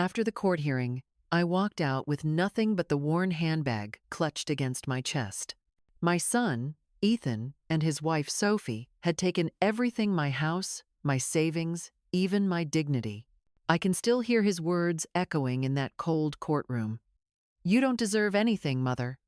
After the court hearing, I walked out with nothing but the worn handbag clutched against my chest. My son, Ethan, and his wife Sophie had taken everything: my house, my savings, even my dignity. I can still hear his words echoing in that cold courtroom. "You don't deserve anything, Mother."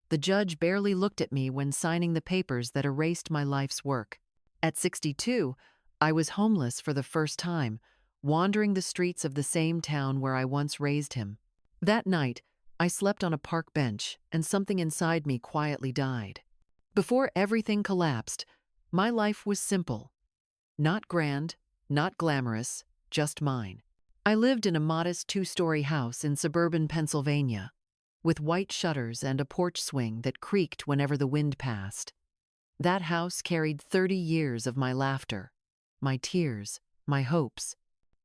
The judge barely looked at me when signing the papers that erased my life's work. At 62, I was homeless for the first time, wandering the streets of the same town where I once raised him. That night, I slept on a park bench, and something inside me quietly died. Before everything collapsed, my life was simple. Not grand, not glamorous, just mine. I lived in a modest 2-story house in suburban Pennsylvania, with white shutters and a porch swing that creaked whenever the wind passed. That house carried 30 years of my laughter, my tears, my hopes.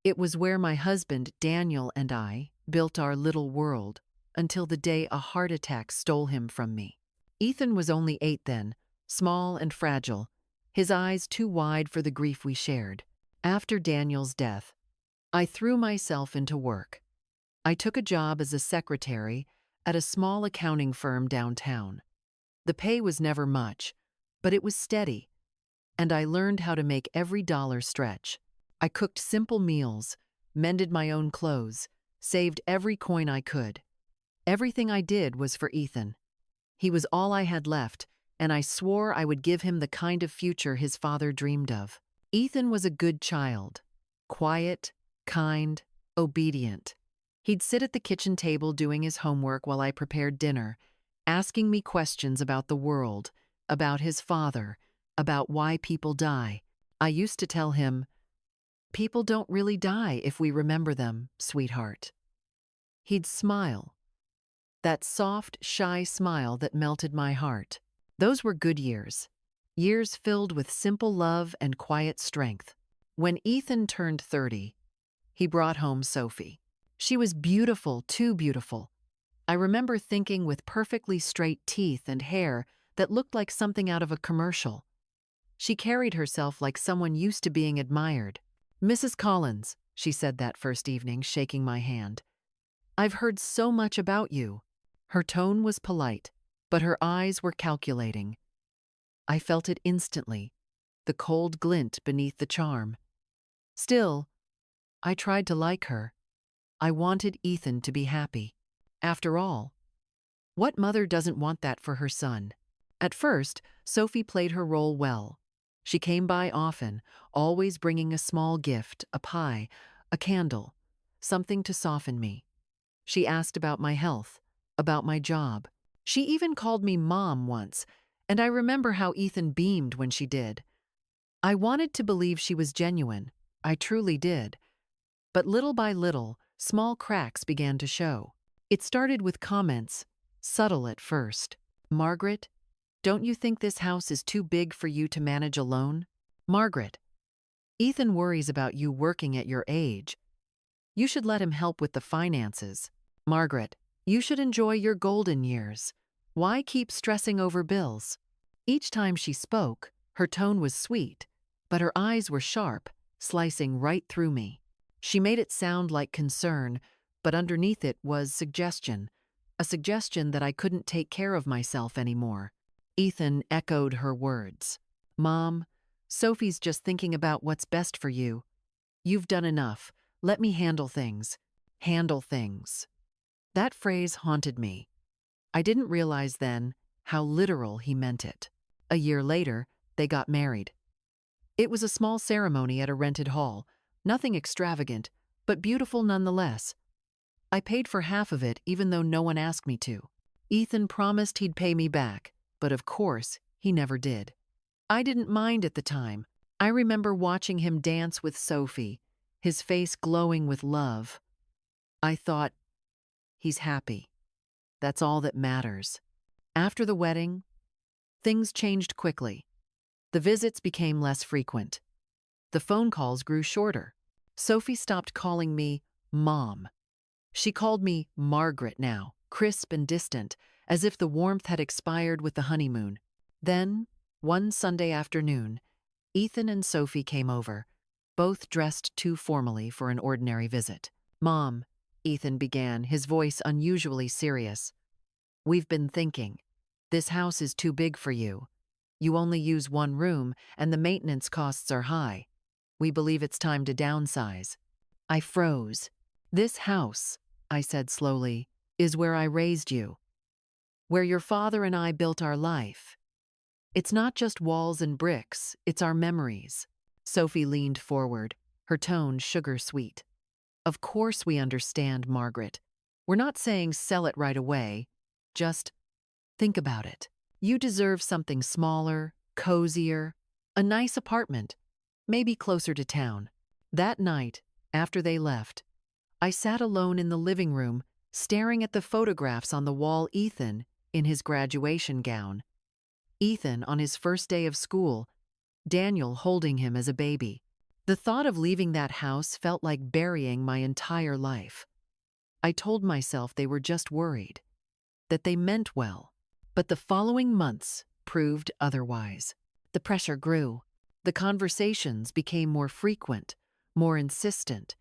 It was where my husband, Daniel, and I built our little world until the day a heart attack stole him from me. Ethan was only 8 then, small and fragile, his eyes too wide for the grief we shared. After Daniel's death, I threw myself into work. I took a job as a secretary at a small accounting firm downtown. The pay was never much, but it was steady, and I learned how to make every dollar stretch. I cooked simple meals, mended my own clothes, saved every coin I could. Everything I did was for Ethan. He was all I had left, and I swore I would give him the kind of future his father dreamed of. Ethan was a good child, quiet, kind, obedient. He'd sit at the kitchen table doing his homework while I prepared dinner, asking me questions about the world, about his father, about why people die. I used to tell him, "People don't really die if we remember them, sweetheart." He'd smile, that soft, shy smile that melted my heart. Those were good years, years filled with simple love and quiet strength. When Ethan turned 30, he brought home Sophie. She was beautiful, too beautiful. I remember thinking, with perfectly straight teeth and hair that looked like something out of a commercial. She carried herself like someone used to being admired. "Mrs. Collins," she said that first evening, shaking my hand, "I've heard so much about you." Her tone was polite, but her eyes were calculating. I felt it instantly, the cold glint beneath the charm. Still, I tried to like her. I wanted Ethan to be happy. After all, what mother doesn't want that for her son? At first, Sophie played her role well. She came by often, always bringing a small gift, a pie, a candle, something to soften me. She asked about my health, about my job. She even called me Mom once, and I remember how Ethan beamed when she did. I wanted to believe she was genuine. I truly did. But little by little, small cracks began to show. It started with comments, subtle at first. "Margaret, don't you think this house is too big for you to manage alone? Margaret, Ethan worries about you working at your age. You should let him help with the finances. Margaret, you should enjoy your golden years. Why keep stressing over bills?" Each time she spoke, her tone was sweet, but her eyes were sharp, slicing right through me. She made it sound like concern, but underneath it was suggestion, a suggestion that I couldn't take care of myself anymore. Ethan echoed her words. "Mom, Sophie's just thinking about what's best for you. You've done enough. Let me handle things." Handle things. That phrase haunted me. I didn't realize then how literal he meant it. A year later, they got married. It was a small ceremony at a rented hall, nothing extravagant, but beautiful nonetheless. I paid for half of it even though no one asked me to. Ethan promised he'd pay me back, but of course, he never did. I didn't mind at the time. I remember watching him dance with Sophie, his face glowing with love. I thought, he's happy. That's all that matters. After the wedding, things changed quickly. The visits became less frequent. The phone calls grew shorter. Sophie stopped calling me Mom. She called me Margaret now, crisp and distant, as if the warmth had expired with the honeymoon. Then, one Sunday afternoon, Ethan and Sophie came over, both dressed too formally for an ordinary visit. "Mom," Ethan began, his voice unusually serious. "We've been thinking. This house is too big for you. You only use one room, and the maintenance costs are high. We believe it's time to downsize." I froze. "This house," I said slowly, "is where I raised you, where your father and I built our life. It's not just walls and bricks, it's our memories." Sophie leaned forward, her tone sugar-sweet. "Of course we understand, Margaret. We're not saying sell it right away. Just think about it. You deserve something smaller, cozier, a nice apartment, maybe closer to town." That night, after they left, I sat alone in the living room, staring at the photographs on the wall. Ethan in his graduation gown, Ethan on his first day of school, Daniel holding him as a baby. The thought of leaving that house felt like burying my entire life. I told myself they were just worried, that they meant well. But the following months proved otherwise. The pressure grew. The conversations became more frequent, more insistent.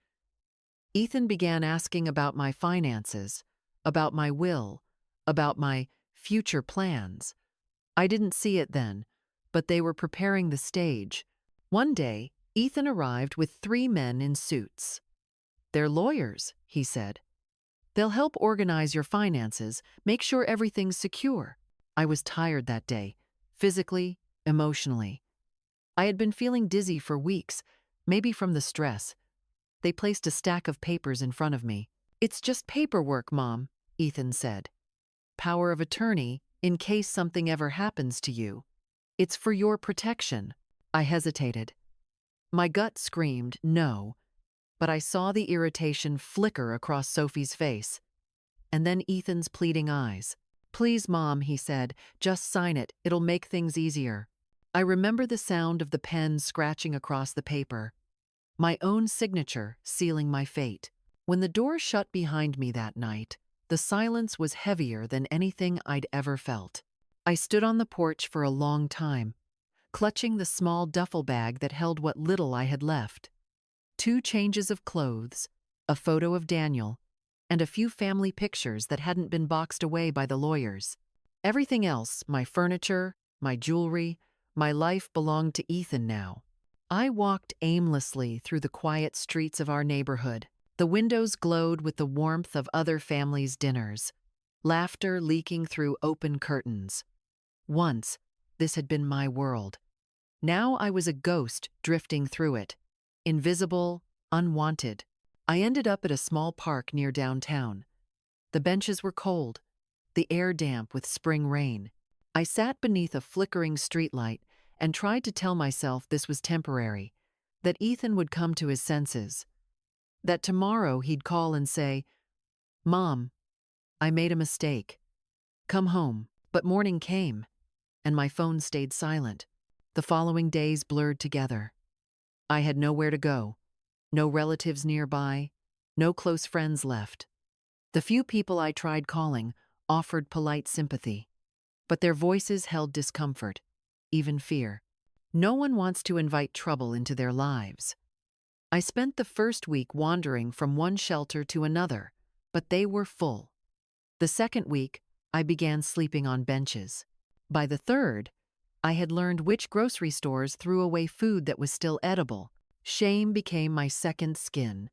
Ethan began asking about my finances, about my will, about my future plans. I didn't see it then, but they were preparing the stage. One day, Ethan arrived with 3 men in suits. "They're lawyers," he said. "They'll help organize your finances, make sure everything's secure." I was tired that day, physically, emotionally. I had been feeling dizzy for weeks, maybe from the stress. They placed a stack of papers in front of me. "It's just paperwork, Mom," Ethan said. "Power of attorney in case something ever happens to you. It's for your protection." I hesitated. My gut screamed no, but I saw the irritation flicker across Sophie's face. And then Ethan's pleading eyes. "Please, Mom," he said, "just sign it. It'll make things easier." I remember the sound of the pen scratching across the paper, my own signature sealing my fate. When the door shut behind me that night, the silence was heavier than anything I'd ever felt. I stood on the porch for a long time, clutching the small duffel bag that held what little I had left. 2 changes of clothes, a photo of Daniel, and a few family pictures that hadn't been boxed away by the lawyers. Everything else, my furniture, my jewelry, my life, belonged to Ethan now. I walked aimlessly through the quiet streets of our neighborhood. The windows glowed with the warmth of other families' dinners, laughter leaking through open curtains. Once, this had been my world. Now I was a ghost drifting through it, invisible, unwanted. I ended up at a small park near downtown. The benches were cold, the air damp with spring rain. I sat beneath a flickering streetlight and tried to tell myself this was temporary, that Ethan would come to his senses, that tomorrow he'd call and say, "Mom, I made a mistake. Come home." But morning came, and my phone stayed silent. The following days blurred together. I had nowhere to go, no relatives nearby, no close friends left. The few people I tried calling offered polite sympathy, but their voices held discomfort, even fear. No one wants to invite trouble into their lives. I spent the first week wandering from one shelter to another, but they were full. The second week, I began sleeping on benches. By the third, I had learned which grocery stores threw away food that was still edible. Shame became my second skin.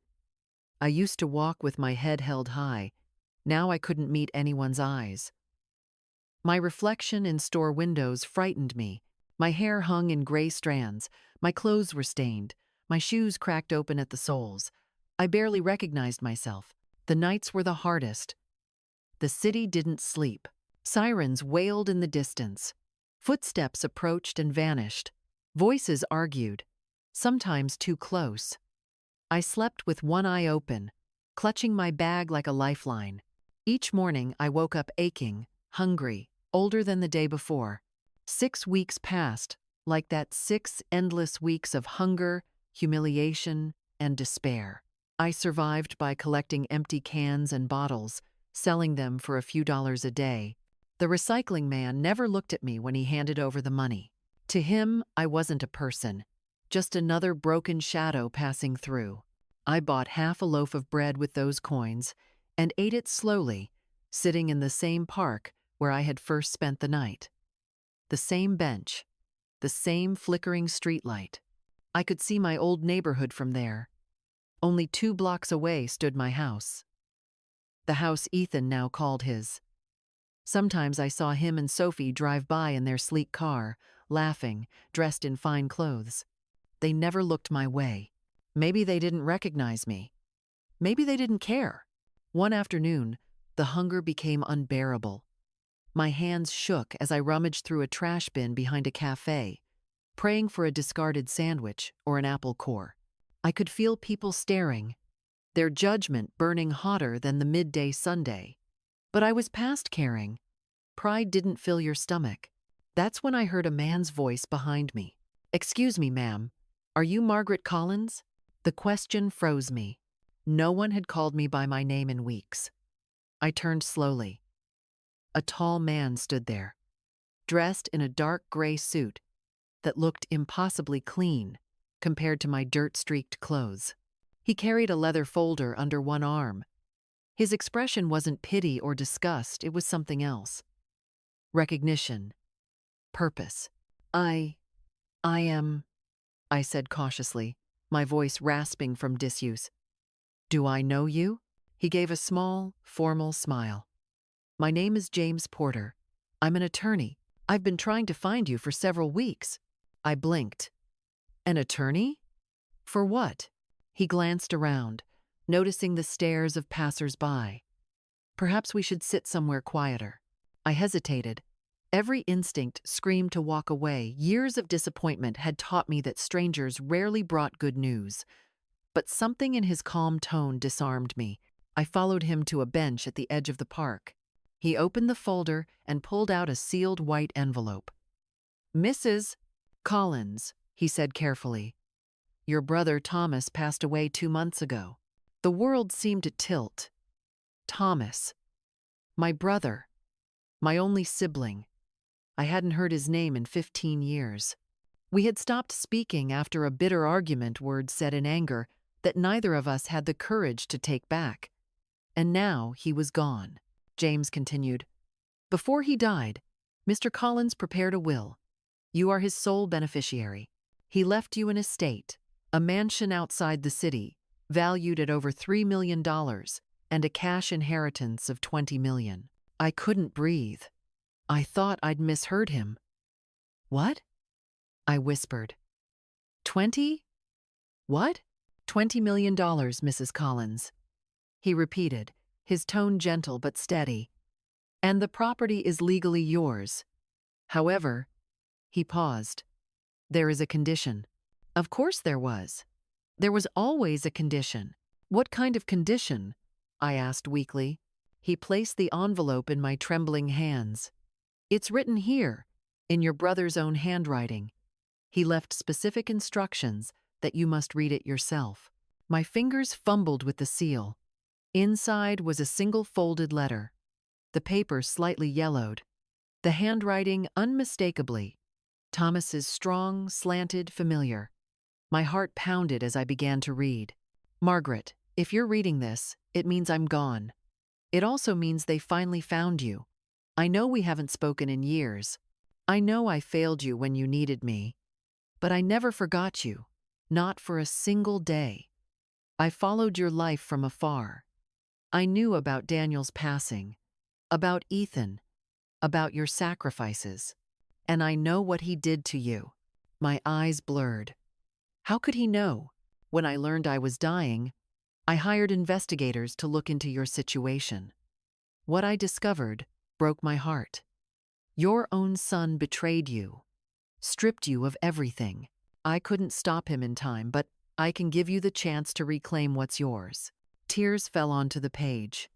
I used to walk with my head held high. Now I couldn't meet anyone's eyes. My reflection in store windows frightened me. My hair hung in gray strands. My clothes were stained. My shoes cracked open at the soles. I barely recognized myself. The nights were the hardest. The city didn't sleep. Sirens wailed in the distance. Footsteps approached and vanished. Voices argued, sometimes too close. I slept with one eye open, clutching my bag like a lifeline. Each morning I woke up aching, hungry, older than the day before. 6 weeks passed, like that 6 endless weeks of hunger, humiliation, and despair. I survived by collecting empty cans and bottles, selling them for a few dollars a day. The recycling man never looked at me when he handed over the money. To him, I wasn't a person, just another broken shadow passing through. I bought half a loaf of bread with those coins, and ate it slowly, sitting in the same park where I had first spent the night. The same bench, the same flickering streetlight. I could see my old neighborhood from there. Only 2 blocks away stood my house. The house Ethan now called his. Sometimes I saw him and Sophie drive by in their sleek car, laughing, dressed in fine clothes. They never looked my way. Maybe they didn't recognize me. Maybe they didn't care. One afternoon, the hunger became unbearable. My hands shook as I rummaged through a trash bin behind a cafe, praying for a discarded sandwich or an apple core. I could feel people staring, their judgment burning hotter than the midday sundae. But I was past caring. Pride didn't fill your stomach. That's when I heard a man's voice behind me. "Excuse me, ma'am. Are you Margaret Collins?" The question froze me. No one had called me by my name in weeks. I turned slowly. A tall man stood there, dressed in a dark gray suit that looked impossibly clean compared to my dirt-streaked clothes. He carried a leather folder under one arm. His expression wasn't pity or disgust, it was something else. Recognition. Purpose. I am, I said cautiously, my voice rasping from disuse. "Do I know you?" He gave a small, formal smile. "My name is James Porter. I'm an attorney. I've been trying to find you for several weeks." I blinked. "An attorney? For what?" He glanced around, noticing the stares of passers-by. "Perhaps we should sit somewhere quieter." I hesitated. Every instinct screamed to walk away. Years of disappointment had taught me that strangers rarely brought good news. But something in his calm tone disarmed me. I followed him to a bench at the edge of the park. He opened the folder and pulled out a sealed white envelope. "Mrs. Collins," he said carefully. "Your brother Thomas passed away 2 months ago." The world seemed to tilt. Thomas. My brother. My only sibling. I hadn't heard his name in 15 years. We had stopped speaking after a bitter argument word said in anger that neither of us had the courage to take back. And now he was gone. James continued. "Before he died, Mr. Collins prepared a will. You are his sole beneficiary. He left you an estate, a mansion outside the city, valued at over $3 million, and a cash inheritance of $20 million. I couldn't breathe. I thought I'd misheard him. "What?" I whispered. 20? What? $20 million, Mrs. Collins. He repeated, his tone gentle but steady. "And the property is legally yours. However," he paused, "there is a condition." Of course there was. There was always a condition. "What kind of condition?" I asked weakly. He placed the envelope in my trembling hands. "It's written here, in your brother's own handwriting. He left specific instructions that you must read it yourself." My fingers fumbled with the seal. Inside was a single folded letter. The paper slightly yellowed. The handwriting unmistakably. Thomas's strong, slanted, familiar. My heart pounded as I began to read. "Margaret, if you're reading this, it means I'm gone. It also means they finally found you. I know we haven't spoken in years. I know I failed you when you needed me. But I never forgot you. Not for a single day. I followed your life from afar. I knew about Daniel's passing, about Ethan, about your sacrifices. And I know what he did to you." My eyes blurred. How could he know? When I learned I was dying, I hired investigators to look into your situation. What I discovered broke my heart. Your own son betrayed you, stripped you of everything. I couldn't stop him in time, but I can give you the chance to reclaim what's yours. Tears fell onto the page.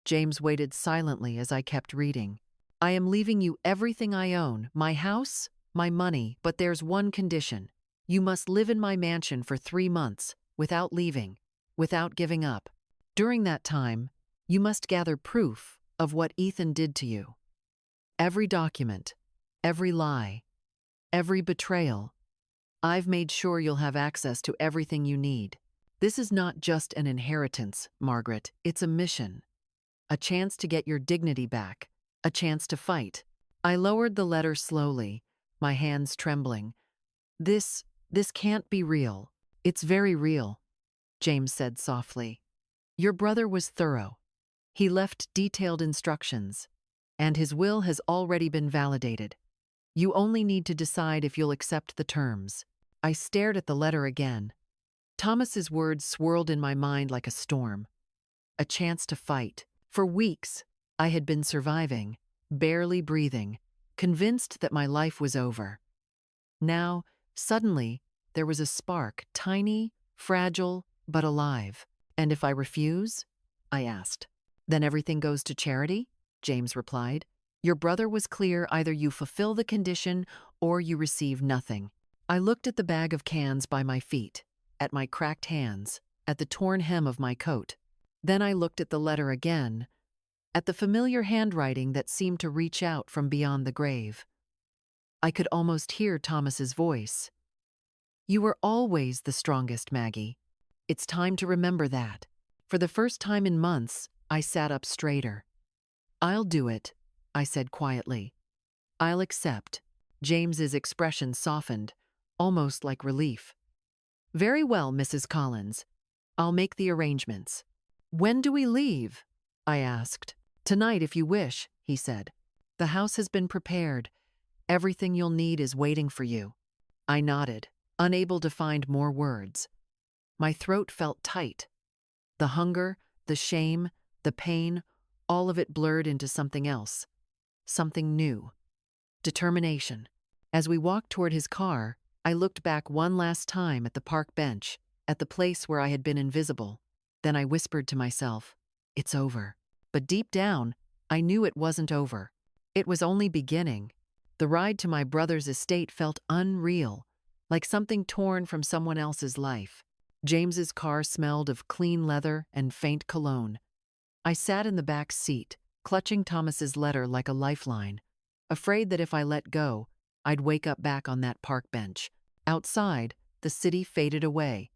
James waited silently as I kept reading. "I am leaving you everything I own, my house, my money, but there's one condition. You must live in my mansion for 3 months, without leaving, without giving up. During that time, you must gather proof of what Ethan did to you. Every document, every lie, every betrayal. I've made sure you'll have access to everything you need. This is not just an inheritance, Margaret. It's a mission. A chance to get your dignity back. A chance to fight. I lowered the letter slowly, my hands trembling. This can't be real. It's very real, James said softly. Your brother was thorough. He left detailed instructions, and his will has already been validated. You only need to decide if you'll accept the terms. I stared at the letter again. Thomas's words swirled in my mind like a storm. A chance to fight. For weeks, I had been surviving, barely breathing, convinced that my life was over. Now, suddenly, there was a spark, tiny, fragile, but alive. And if I refuse? I asked. Then everything goes to charity? James replied. Your brother was clear, either you fulfill the condition or you receive nothing. I looked at the bag of cans by my feet, at my cracked hands, at the torn hem of my coat. Then I looked at the letter again, at the familiar handwriting that seemed to reach out from beyond the grave. I could almost hear Thomas's voice. You were always the strongest, Maggie. It's time to remember that. For the first time in months, I sat up straighter. I'll do it, I said quietly. I'll accept. James's expression softened, almost like relief. Very well, Mrs. Collins. I'll make the arrangements. When do we leave? I asked. Tonight, if you wish, he said. The house has been prepared. Everything you'll need is waiting for you. I nodded, unable to find more words. My throat felt tight. The hunger, the shame, the pain, all of it blurred into something else. Something new. Determination. As we walked toward his car, I looked back one last time at the park bench, at the place where I had been invisible. Then I whispered to myself, it's over. But deep down, I knew it wasn't over. It was only beginning. The ride to my brother's estate felt unreal, like something torn from someone else's life. James's car smelled of clean leather and faint cologne. I sat in the back seat, clutching Thomas's letter like a lifeline, afraid that if I let go, I'd wake up back on that park bench. Outside, the city faded away,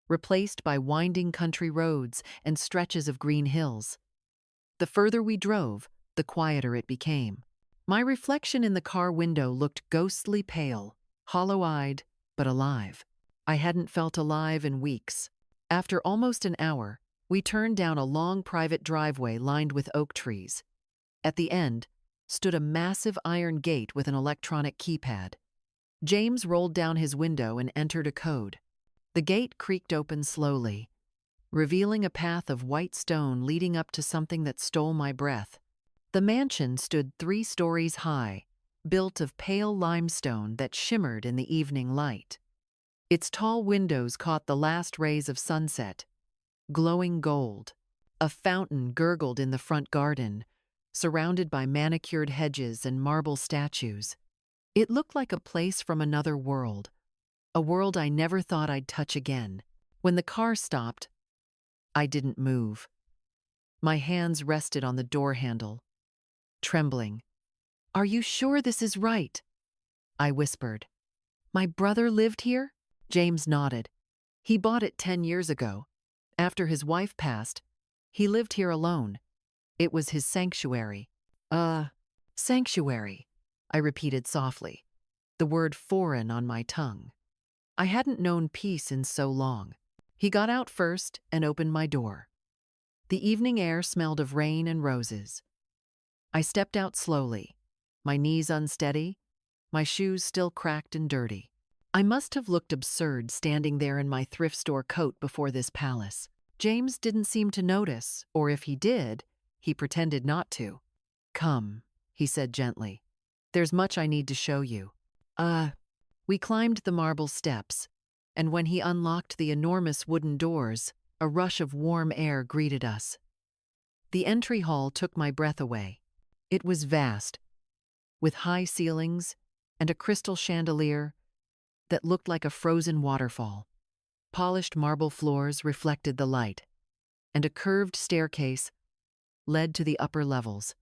replaced by winding country roads and stretches of green hills. The further we drove, the quieter it became. My reflection in the car window looked ghostly pale, hollow-eyed, but alive. I hadn't felt alive in weeks. After almost an hour, we turned down a long private driveway lined with oak trees. At the end stood a massive iron gate with an electronic keypad. James rolled down his window and entered a code. The gate creaked open slowly, revealing a path of white stone leading up to something that stole my breath. The mansion stood 3 stories high, built of pale limestone that shimmered in the evening light. Its tall windows caught the last rays of sunset, glowing gold. A fountain gurgled in the front garden, surrounded by manicured hedges and marble statues. It looked like a place from another world, a world I never thought I'd touch again. When the car stopped, I didn't move. My hands rested on the door handle, trembling. Are you sure this is right? I whispered. My brother lived here? James nodded. He bought it 10 years ago. After his wife passed, he lived here alone. It was his sanctuary. Sanctuary, I repeated softly, the word foreign on my tongue. I hadn't known peace in so long. He got out first and opened my door. The evening air smelled of rain and roses. I stepped out slowly, my knees unsteady, my shoes still cracked and dirty. I must have looked absurd standing there in my thrift store coat before this palace. James didn't seem to notice, or if he did, he pretended not to. Come, he said gently. There's much I need to show you. We climbed the marble steps, and when he unlocked the enormous wooden doors, a rush of warm air greeted us. The entry hall took my breath away. It was vast, with high ceilings and a crystal chandelier that looked like a frozen waterfall. Polished marble floors reflected the light, and a curved staircase led to the upper levels.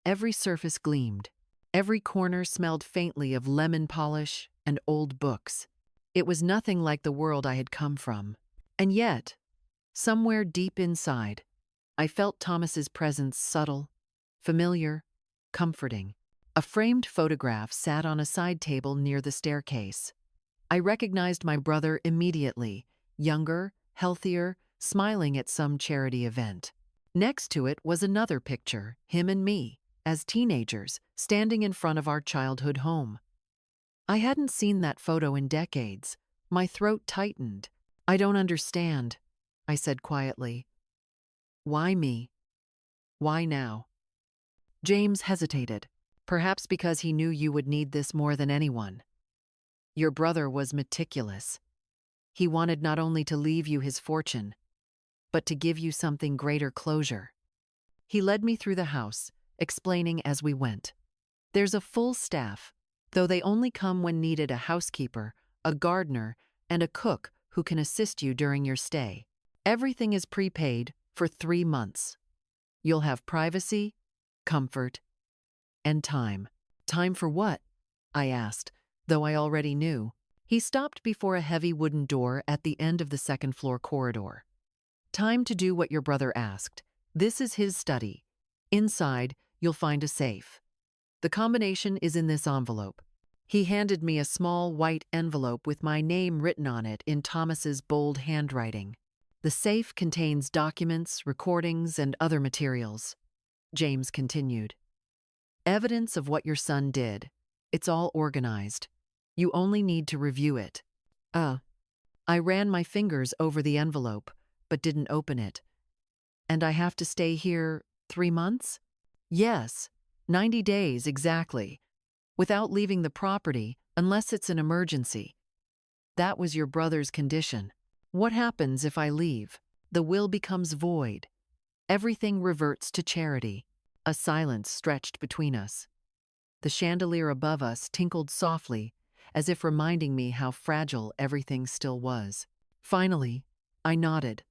Every surface gleamed. Every corner smelled faintly of lemon polish and old books. It was nothing like the world I had come from. And yet, Somewhere deep inside, I felt Thomas's presence subtle, familiar, comforting. A framed photograph sat on a side table near the staircase. I recognized my brother immediately, younger, healthier, smiling at some charity event. Next to it was another picture, him and me, as teenagers, standing in front of our childhood home. I hadn't seen that photo in decades. My throat tightened. "I don't understand," I said quietly. "Why me? Why now?" James hesitated, perhaps because he knew you would need this more than anyone. Your brother was meticulous. He wanted not only to leave you his fortune, but to give you something greater closure. He led me through the house, explaining as we went. There's a full staff, though they only come when needed: a housekeeper, a gardener, and a cook who can assist you during your stay. Everything is prepaid for 3 months. You'll have privacy, comfort, and time. Time for what? I asked, though I already knew. He stopped before a heavy wooden door at the end of the second-floor corridor. Time to do what your brother asked. This is his study. Inside, you'll find a safe. The combination is in this envelope. He handed me a small white envelope with my name written on it in Thomas's bold handwriting. The safe contains documents, recordings, and other materials. James continued. Evidence of what your son did. It's all organized. You only need to review it. I ran my fingers over the envelope, but didn't open it. And I have to stay here 3 months? Yes, 90 days exactly, without leaving the property unless it's an emergency. That was your brother's condition. What happens if I leave? The will becomes void. Everything reverts to charity. A silence stretched between us. The chandelier above us tinkled softly, as if reminding me how fragile everything still was. Finally, I nodded.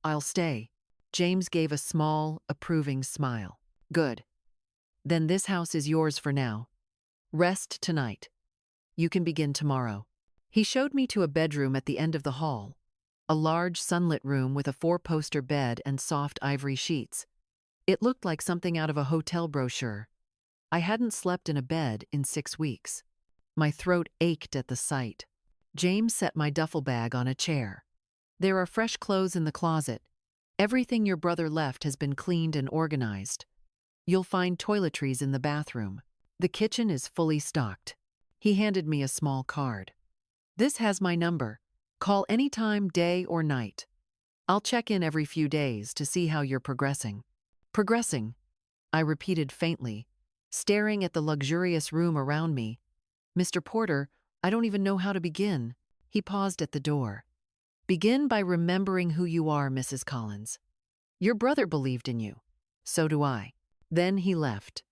I'll stay. James gave a small, approving smile. Good. Then this house is yours for now. Rest tonight. You can begin tomorrow. He showed me to a bedroom at the end of the hall, a large sunlit room with a 4-poster bed and soft ivory sheets. It looked like something out of a hotel brochure. I hadn't slept in a bed in 6 weeks. My throat ached at the sight. James set my duffel bag on a chair. There are fresh clothes in the closet. Everything your brother left has been cleaned and organized. You'll find toiletries in the bathroom. The kitchen is fully stocked. He handed me a small card. This has my number. Call anytime, day or night. I'll check in every few days to see how you're progressing. Progressing, I repeated faintly, staring at the luxurious room around me. Mr. Porter, I don't even know how to begin. He paused at the door. Begin by remembering who you are, Mrs. Collins. Your brother believed in you. So do I. Then he left.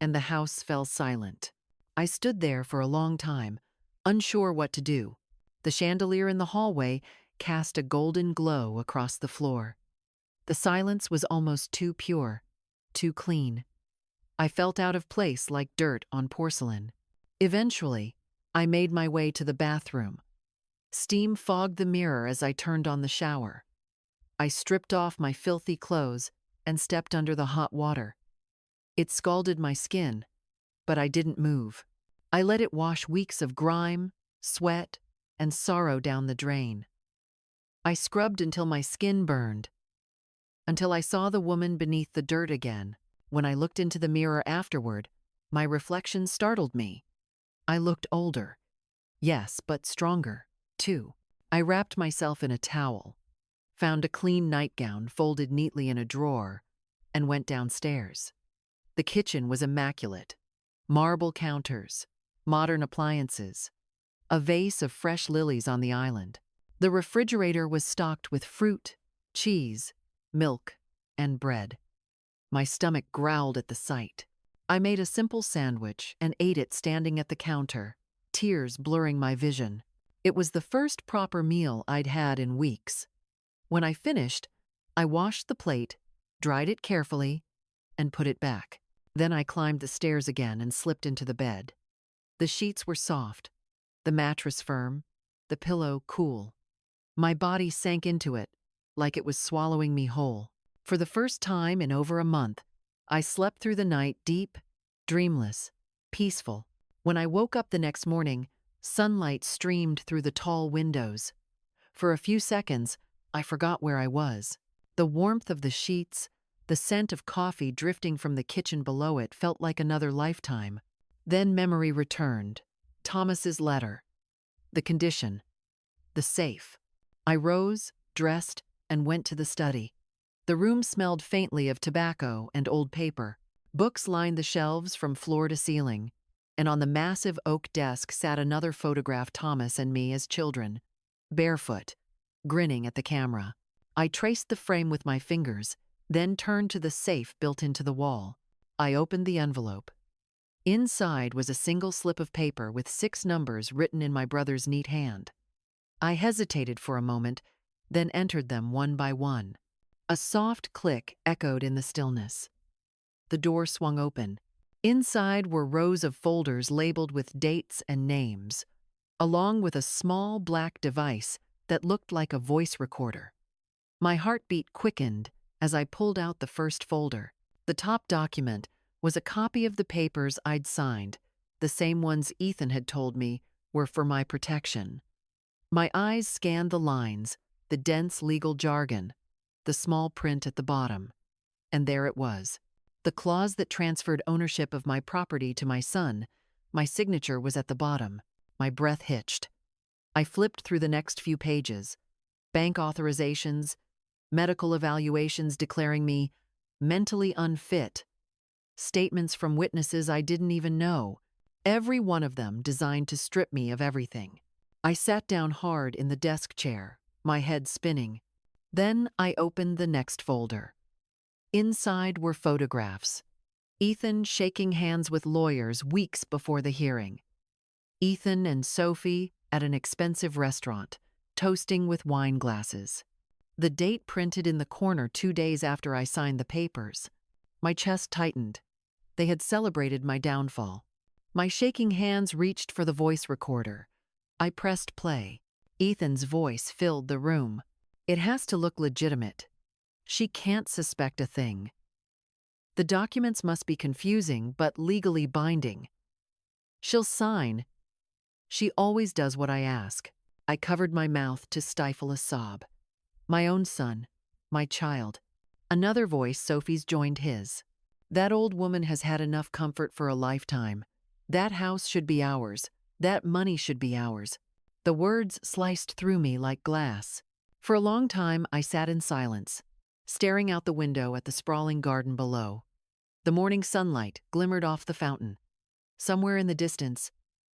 And the house fell silent. I stood there for a long time, unsure what to do. The chandelier in the hallway cast a golden glow across the floor. The silence was almost too pure, too clean. I felt out of place like dirt on porcelain. Eventually, I made my way to the bathroom. Steam fogged the mirror as I turned on the shower. I stripped off my filthy clothes and stepped under the hot water. It scalded my skin, but I didn't move. I let it wash weeks of grime, sweat, and sorrow down the drain. I scrubbed until my skin burned, until I saw the woman beneath the dirt again. When I looked into the mirror afterward, my reflection startled me. I looked older. Yes, but stronger, too. I wrapped myself in a towel, found a clean nightgown folded neatly in a drawer, and went downstairs. The kitchen was immaculate. Marble counters, modern appliances, a vase of fresh lilies on the island. The refrigerator was stocked with fruit, cheese, milk, and bread. My stomach growled at the sight. I made a simple sandwich and ate it standing at the counter, tears blurring my vision. It was the first proper meal I'd had in weeks. When I finished, I washed the plate, dried it carefully, and put it back. Then I climbed the stairs again and slipped into the bed. The sheets were soft, the mattress firm, the pillow cool. My body sank into it, like it was swallowing me whole. For the first time in over a month, I slept through the night deep, dreamless, peaceful. When I woke up the next morning, sunlight streamed through the tall windows. For a few seconds, I forgot where I was. The warmth of the sheets, the scent of coffee drifting from the kitchen below it felt like another lifetime. Then memory returned. Thomas's letter. The condition. The safe. I rose, dressed, and went to the study. The room smelled faintly of tobacco and old paper. Books lined the shelves from floor to ceiling, and on the massive oak desk sat another photograph Thomas and me as children, barefoot, grinning at the camera. I traced the frame with my fingers, then turned to the safe built into the wall. I opened the envelope. Inside was a single slip of paper with 6 numbers written in my brother's neat hand. I hesitated for a moment, then entered them one by one. A soft click echoed in the stillness. The door swung open. Inside were rows of folders labeled with dates and names, along with a small black device that looked like a voice recorder. My heartbeat quickened as I pulled out the first folder. The top document was a copy of the papers I'd signed, the same ones Ethan had told me were for my protection. My eyes scanned the lines, the dense legal jargon, the small print at the bottom. And there it was. The clause that transferred ownership of my property to my son. My signature was at the bottom. My breath hitched. I flipped through the next few pages. Bank authorizations, medical evaluations declaring me mentally unfit, statements from witnesses I didn't even know, every one of them designed to strip me of everything. I sat down hard in the desk chair, my head spinning. Then I opened the next folder. Inside were photographs. Ethan shaking hands with lawyers weeks before the hearing. Ethan and Sophie at an expensive restaurant, toasting with wine glasses. The date printed in the corner 2 days after I signed the papers. My chest tightened. They had celebrated my downfall. My shaking hands reached for the voice recorder. I pressed play. Ethan's voice filled the room. It has to look legitimate. She can't suspect a thing. The documents must be confusing but legally binding. She'll sign. She always does what I ask. I covered my mouth to stifle a sob. My own son, my child. Another voice, Sophie's, joined his. That old woman has had enough comfort for a lifetime. That house should be ours. That money should be ours. The words sliced through me like glass. For a long time, I sat in silence, staring out the window at the sprawling garden below. The morning sunlight glimmered off the fountain. Somewhere in the distance,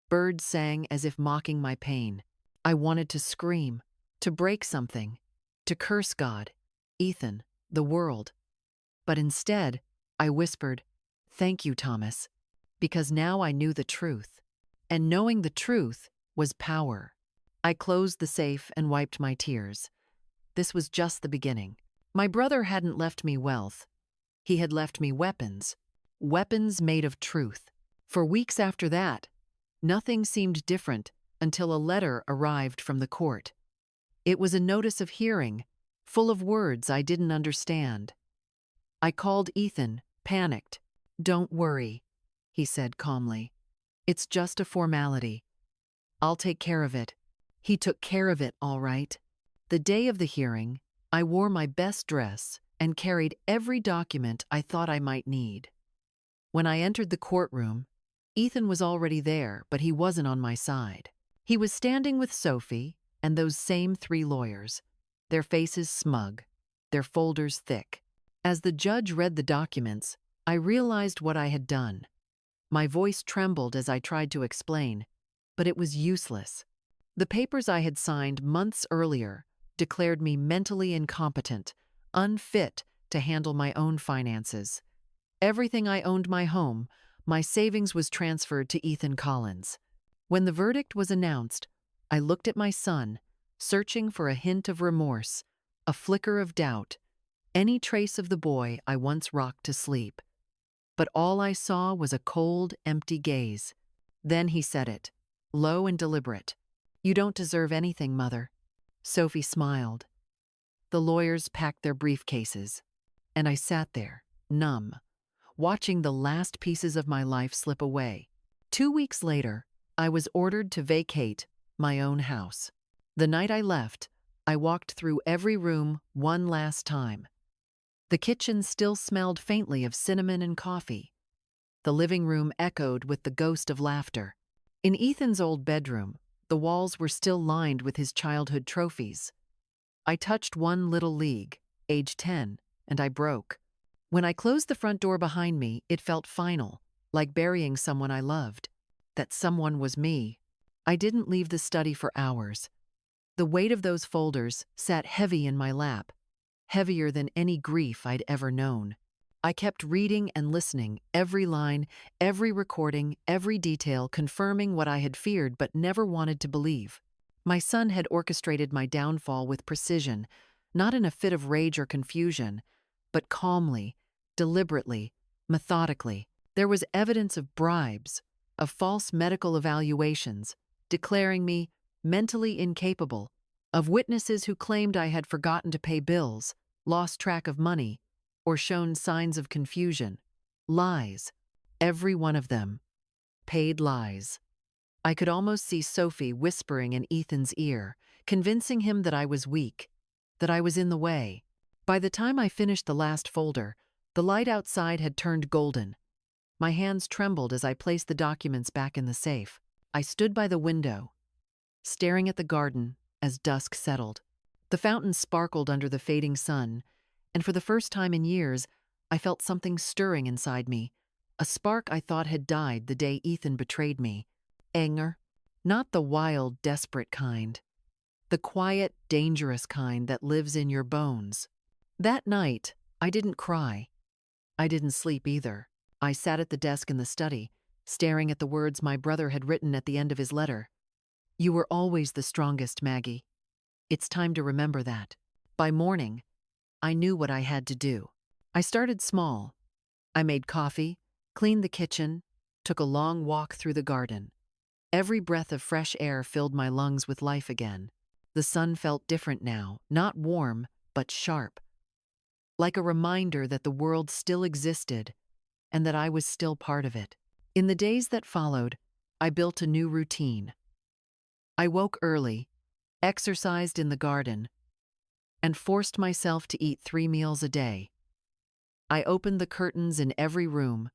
birds sang as if mocking my pain. I wanted to scream, to break something, to curse God, Ethan, the world. But instead, I whispered, "Thank you, Thomas," because now I knew the truth. And knowing the truth was power. I closed the safe and wiped my tears. This was just the beginning. My brother hadn't left me wealth. He had left me weapons. Weapons made of truth. For weeks after that, nothing seemed different until a letter arrived from the court. It was a notice of hearing, full of words I didn't understand. I called Ethan, panicked. "Don't worry," he said calmly. "It's just a formality. I'll take care of it." He took care of it, all right. The day of the hearing, I wore my best dress and carried every document I thought I might need. When I entered the courtroom, Ethan was already there, but he wasn't on my side. He was standing with Sophie and those same 3 lawyers, their faces smug, their folders thick. As the judge read the documents, I realized what I had done. My voice trembled as I tried to explain, but it was useless. The papers I had signed months earlier declared me mentally incompetent, unfit to handle my own finances. Everything I owned, my home, my savings, was transferred to Ethan Collins. When the verdict was announced, I looked at my son, searching for a hint of remorse, a flicker of doubt, any trace of the boy I once rocked to sleep. But all I saw was a cold, empty gaze. Then he said it, low and deliberate. "You don't deserve anything, Mother." Sophie smiled. The lawyers packed their briefcases, and I sat there, numb, watching the last pieces of my life slip away. 2 weeks later, I was ordered to vacate my own house. The night I left, I walked through every room one last time. The kitchen still smelled faintly of cinnamon and coffee. The living room echoed with the ghost of laughter. In Ethan's old bedroom, the walls were still lined with his childhood trophies. I touched one little league, age 10, and I broke. When I closed the front door behind me, it felt final, like burying someone I loved. That someone was me. I didn't leave the study for hours. The weight of those folders sat heavy in my lap, heavier than any grief I'd ever known. I kept reading and listening, every line, every recording, every detail confirming what I had feared but never wanted to believe. My son had orchestrated my downfall with precision, not in a fit of rage or confusion, but calmly, deliberately, methodically. There was evidence of bribes, of false medical evaluations, declaring me mentally incapable, of witnesses who claimed I had forgotten to pay bills, lost track of money, or shown signs of confusion. Lies, every one of them. Paid lies. I could almost see Sophie whispering in Ethan's ear, convincing him that I was weak, that I was in the way. By the time I finished the last folder, the light outside had turned golden. My hands trembled as I placed the documents back in the safe. I stood by the window, staring at the garden as dusk settled. The fountain sparkled under the fading sun, and for the first time in years, I felt something stirring inside me, a spark I thought had died the day Ethan betrayed me. Anger, not the wild, desperate kind. The quiet, dangerous kind that lives in your bones. That night, I didn't cry. I didn't sleep either. I sat at the desk in the study, staring at the words my brother had written at the end of his letter. "You were always the strongest, Maggie. It's time to remember that." By morning, I knew what I had to do. I started small. I made coffee, cleaned the kitchen, took a long walk through the garden. Every breath of fresh air filled my lungs with life again. The sun felt different now, not warm, but sharp. Like a reminder that the world still existed and that I was still part of it. In the days that followed, I built a new routine. I woke early, exercised in the garden, and forced myself to eat 3 meals a day. I opened the curtains in every room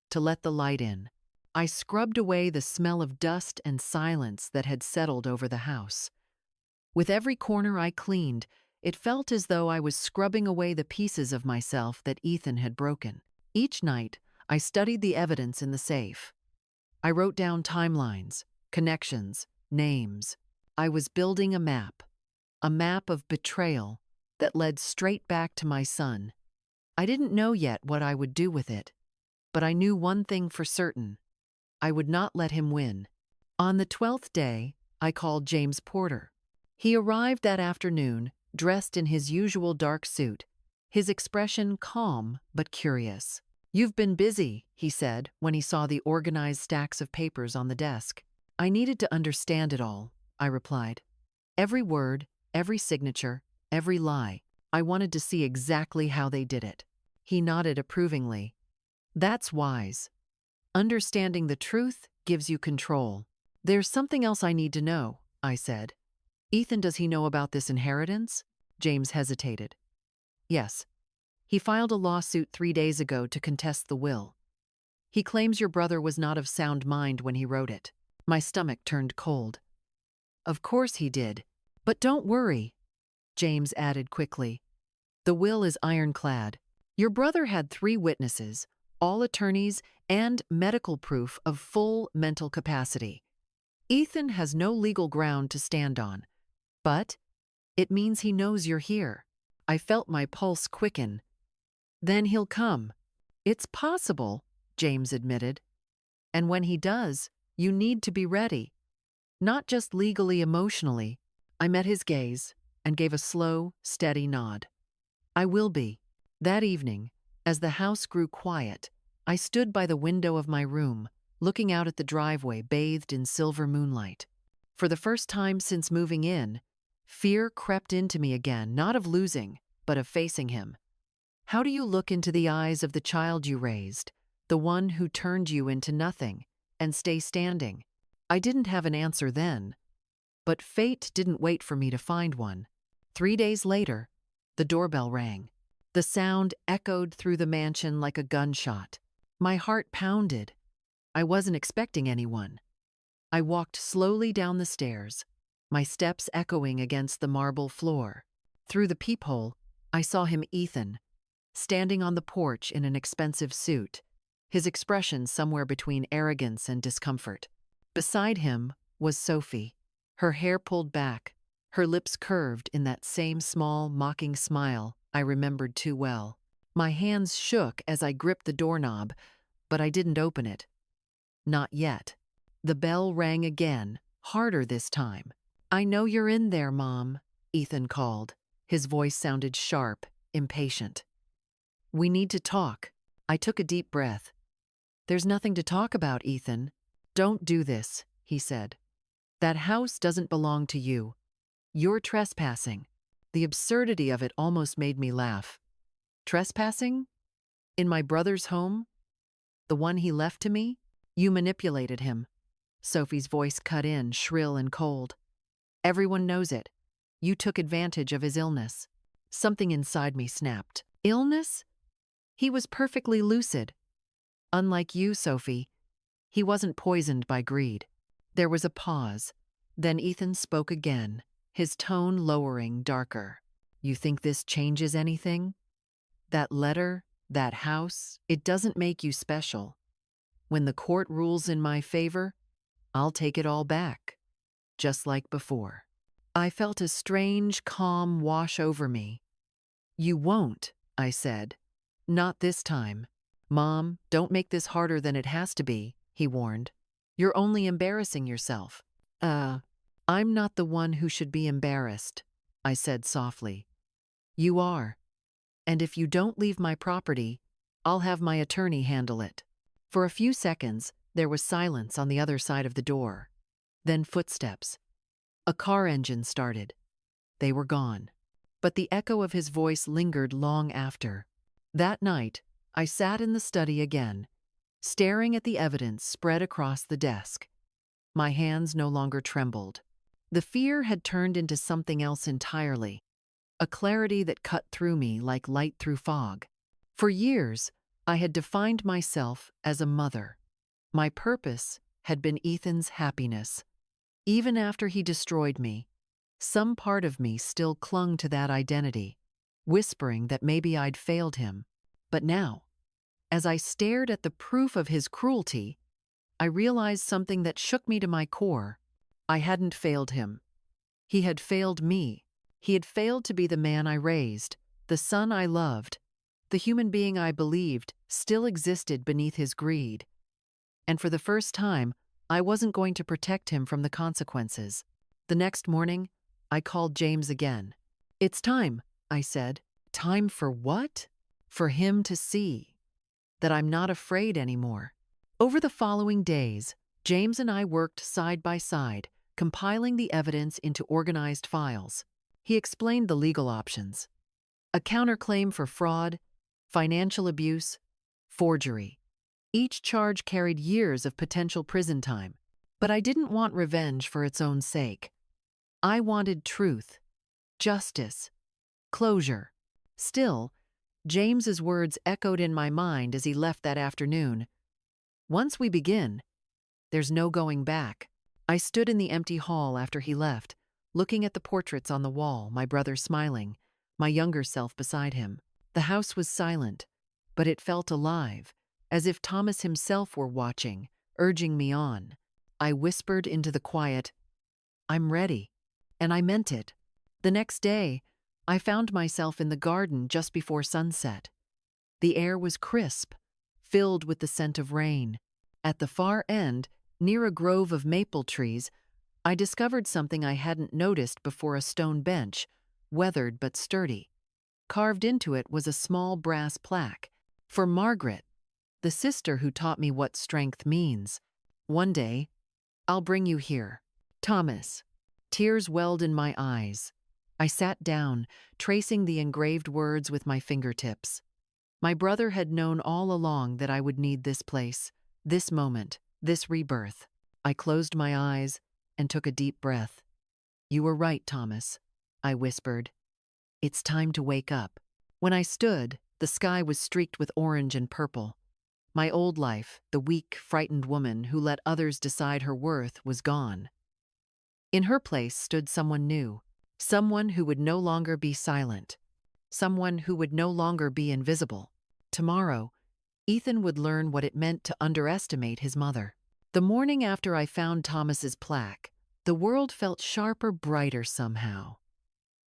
to let the light in. I scrubbed away the smell of dust and silence that had settled over the house. With every corner I cleaned, it felt as though I was scrubbing away the pieces of myself that Ethan had broken. Each night, I studied the evidence in the safe. I wrote down timelines, connections, names. I was building a map of betrayal that led straight back to my son. I didn't know yet what I would do with it, but I knew one thing for certain. I would not let him win. On the 12th day, I called James Porter. He arrived that afternoon, dressed in his usual dark suit, his expression calm but curious. "You've been busy," he said when he saw the organized stacks of papers on the desk. "I needed to understand it all," I replied. "Every word, every signature, every lie. I wanted to see exactly how they did it." He nodded approvingly. "That's wise. Understanding the truth gives you control." "There's something else I need to know," I said. "Ethan, does he know about this inheritance?" James hesitated. "Yes. He filed a lawsuit 3 days ago to contest the will. He claims your brother was not of sound mind when he wrote it." My stomach turned cold. "Of course he did. But don't worry," James added quickly. "The will is ironclad. Your brother had 3 witnesses, all attorneys, and medical proof of full mental capacity. Ethan has no legal ground to stand on, but it means he knows you're here." I felt my pulse quicken. "Then he'll come." "It's possible," James admitted. "And when he does, you need to be ready. Not just legally, emotionally." I met his gaze and gave a slow, steady nod. "I will be." That evening, as the house grew quiet, I stood by the window of my room, looking out at the driveway bathed in silver moonlight. For the first time since moving in, Fear crept into me again, not of losing, but of facing him. How do you look into the eyes of the child you raised, the one who turned you into nothing, and stay standing? I didn't have an answer then, but fate didn't wait for me to find one. 3 days later, the doorbell rang. The sound echoed through the mansion like a gunshot. My heart pounded. I wasn't expecting anyone. I walked slowly down the stairs, my steps echoing against the marble floor. Through the peephole, I saw him, Ethan, standing on the porch in an expensive suit, his expression somewhere between arrogance and discomfort. Beside him was Sophie, her hair pulled back, her lips curved in that same small, mocking smile I remembered too well. My hands shook as I gripped the doorknob, but I didn't open it. Not yet. The bell rang again, harder this time. "I know you're in there, Mom," Ethan called. His voice sounded sharp, impatient. "We need to talk." I took a deep breath. "There's nothing to talk about, Ethan. Don't do this," he said. "That house doesn't belong to you. You're trespassing." The absurdity of it almost made me laugh. Trespassing? In my brother's home? The one he left to me? "You manipulated him." Sophie's voice cut in, shrill and cold. "Everyone knows it. You took advantage of his illness." Something inside me snapped. Illness? He was perfectly lucid. Unlike you, Sophie, he wasn't poisoned by greed. There was a pause. Then Ethan spoke again, his tone lowering, darker. "You think this changes anything? That letter, that house, it doesn't make you special. When the court rules in my favor, I'll take it all back, just like before." I felt a strange calm wash over me. "You won't," I said. "Not this time." "Mom, don't make this harder than it has to be," he warned. "You're only embarrassing yourself." I'm not the one who should be embarrassed," I said softly. "You are. And if you don't leave my property, I'll have my attorney handle it." For a few seconds, there was silence on the other side of the door. Then footsteps. A car engine started. They were gone. But the echo of his voice lingered long after. That night, I sat in the study again, staring at the evidence spread across the desk. My hands no longer trembled. The fear had turned into something else entirely, a clarity that cut through me like light through fog. For years, I had defined myself as a mother. My purpose had been Ethan's happiness. Even after he destroyed me, some part of me still clung to that identity, whispering that maybe I'd failed him. But now, as I stared at the proof of his cruelty, I realized something that shook me to my core. I hadn't failed him. He had failed me. He had failed to be the man I raised, the son I loved, the human being I believed still existed beneath his greed. And for the first time, I wasn't going to protect him from the consequences. The next morning, I called James again. "It's time," I said. "Time for what?" "For him to see that I'm not afraid anymore." Over the following days, James and I worked side by side, compiling the evidence into organized files. He explained the legal options: a counterclaim for fraud, financial abuse, forgery. Each charge carried years of potential prison time, but I didn't want revenge for its own sake. I wanted truth, justice, closure. Still, James's words echoed in my mind as he left that afternoon. "Once we begin, there's no going back." I stood in the empty hall after he left, looking at the portraits on the wall, my brother smiling, my younger self beside him. The house was silent, but it felt alive, as if Thomas himself were watching, urging me on. I whispered into the quiet, "I'm ready," and I meant it. The next day, I found myself in the garden just before sunset. The air was crisp, filled with the scent of rain. At the far end, near a grove of maple trees, I discovered something I hadn't noticed before: a stone bench, weathered but sturdy. Carved into it was a small brass plaque: "For Margaret, the sister who taught me what strength means. One day, I'll bring you here. Thomas." Tears welled in my eyes. I sat down, tracing the engraved words with my fingertips. My brother had known all along that I would need this place, this moment, this rebirth. I closed my eyes and took a deep breath. "You were right, Thomas," I whispered. "It's time to wake up." When I stood, the sky was streaked with orange and purple. My old life, the weak, frightened woman who let others decide her worth, was gone. In her place stood someone new, someone who would no longer be silent, someone who would no longer be invisible. Tomorrow, Ethan would learn what it meant to underestimate his mother. The morning after I found Thomas's plaque, the world felt sharper, brighter somehow.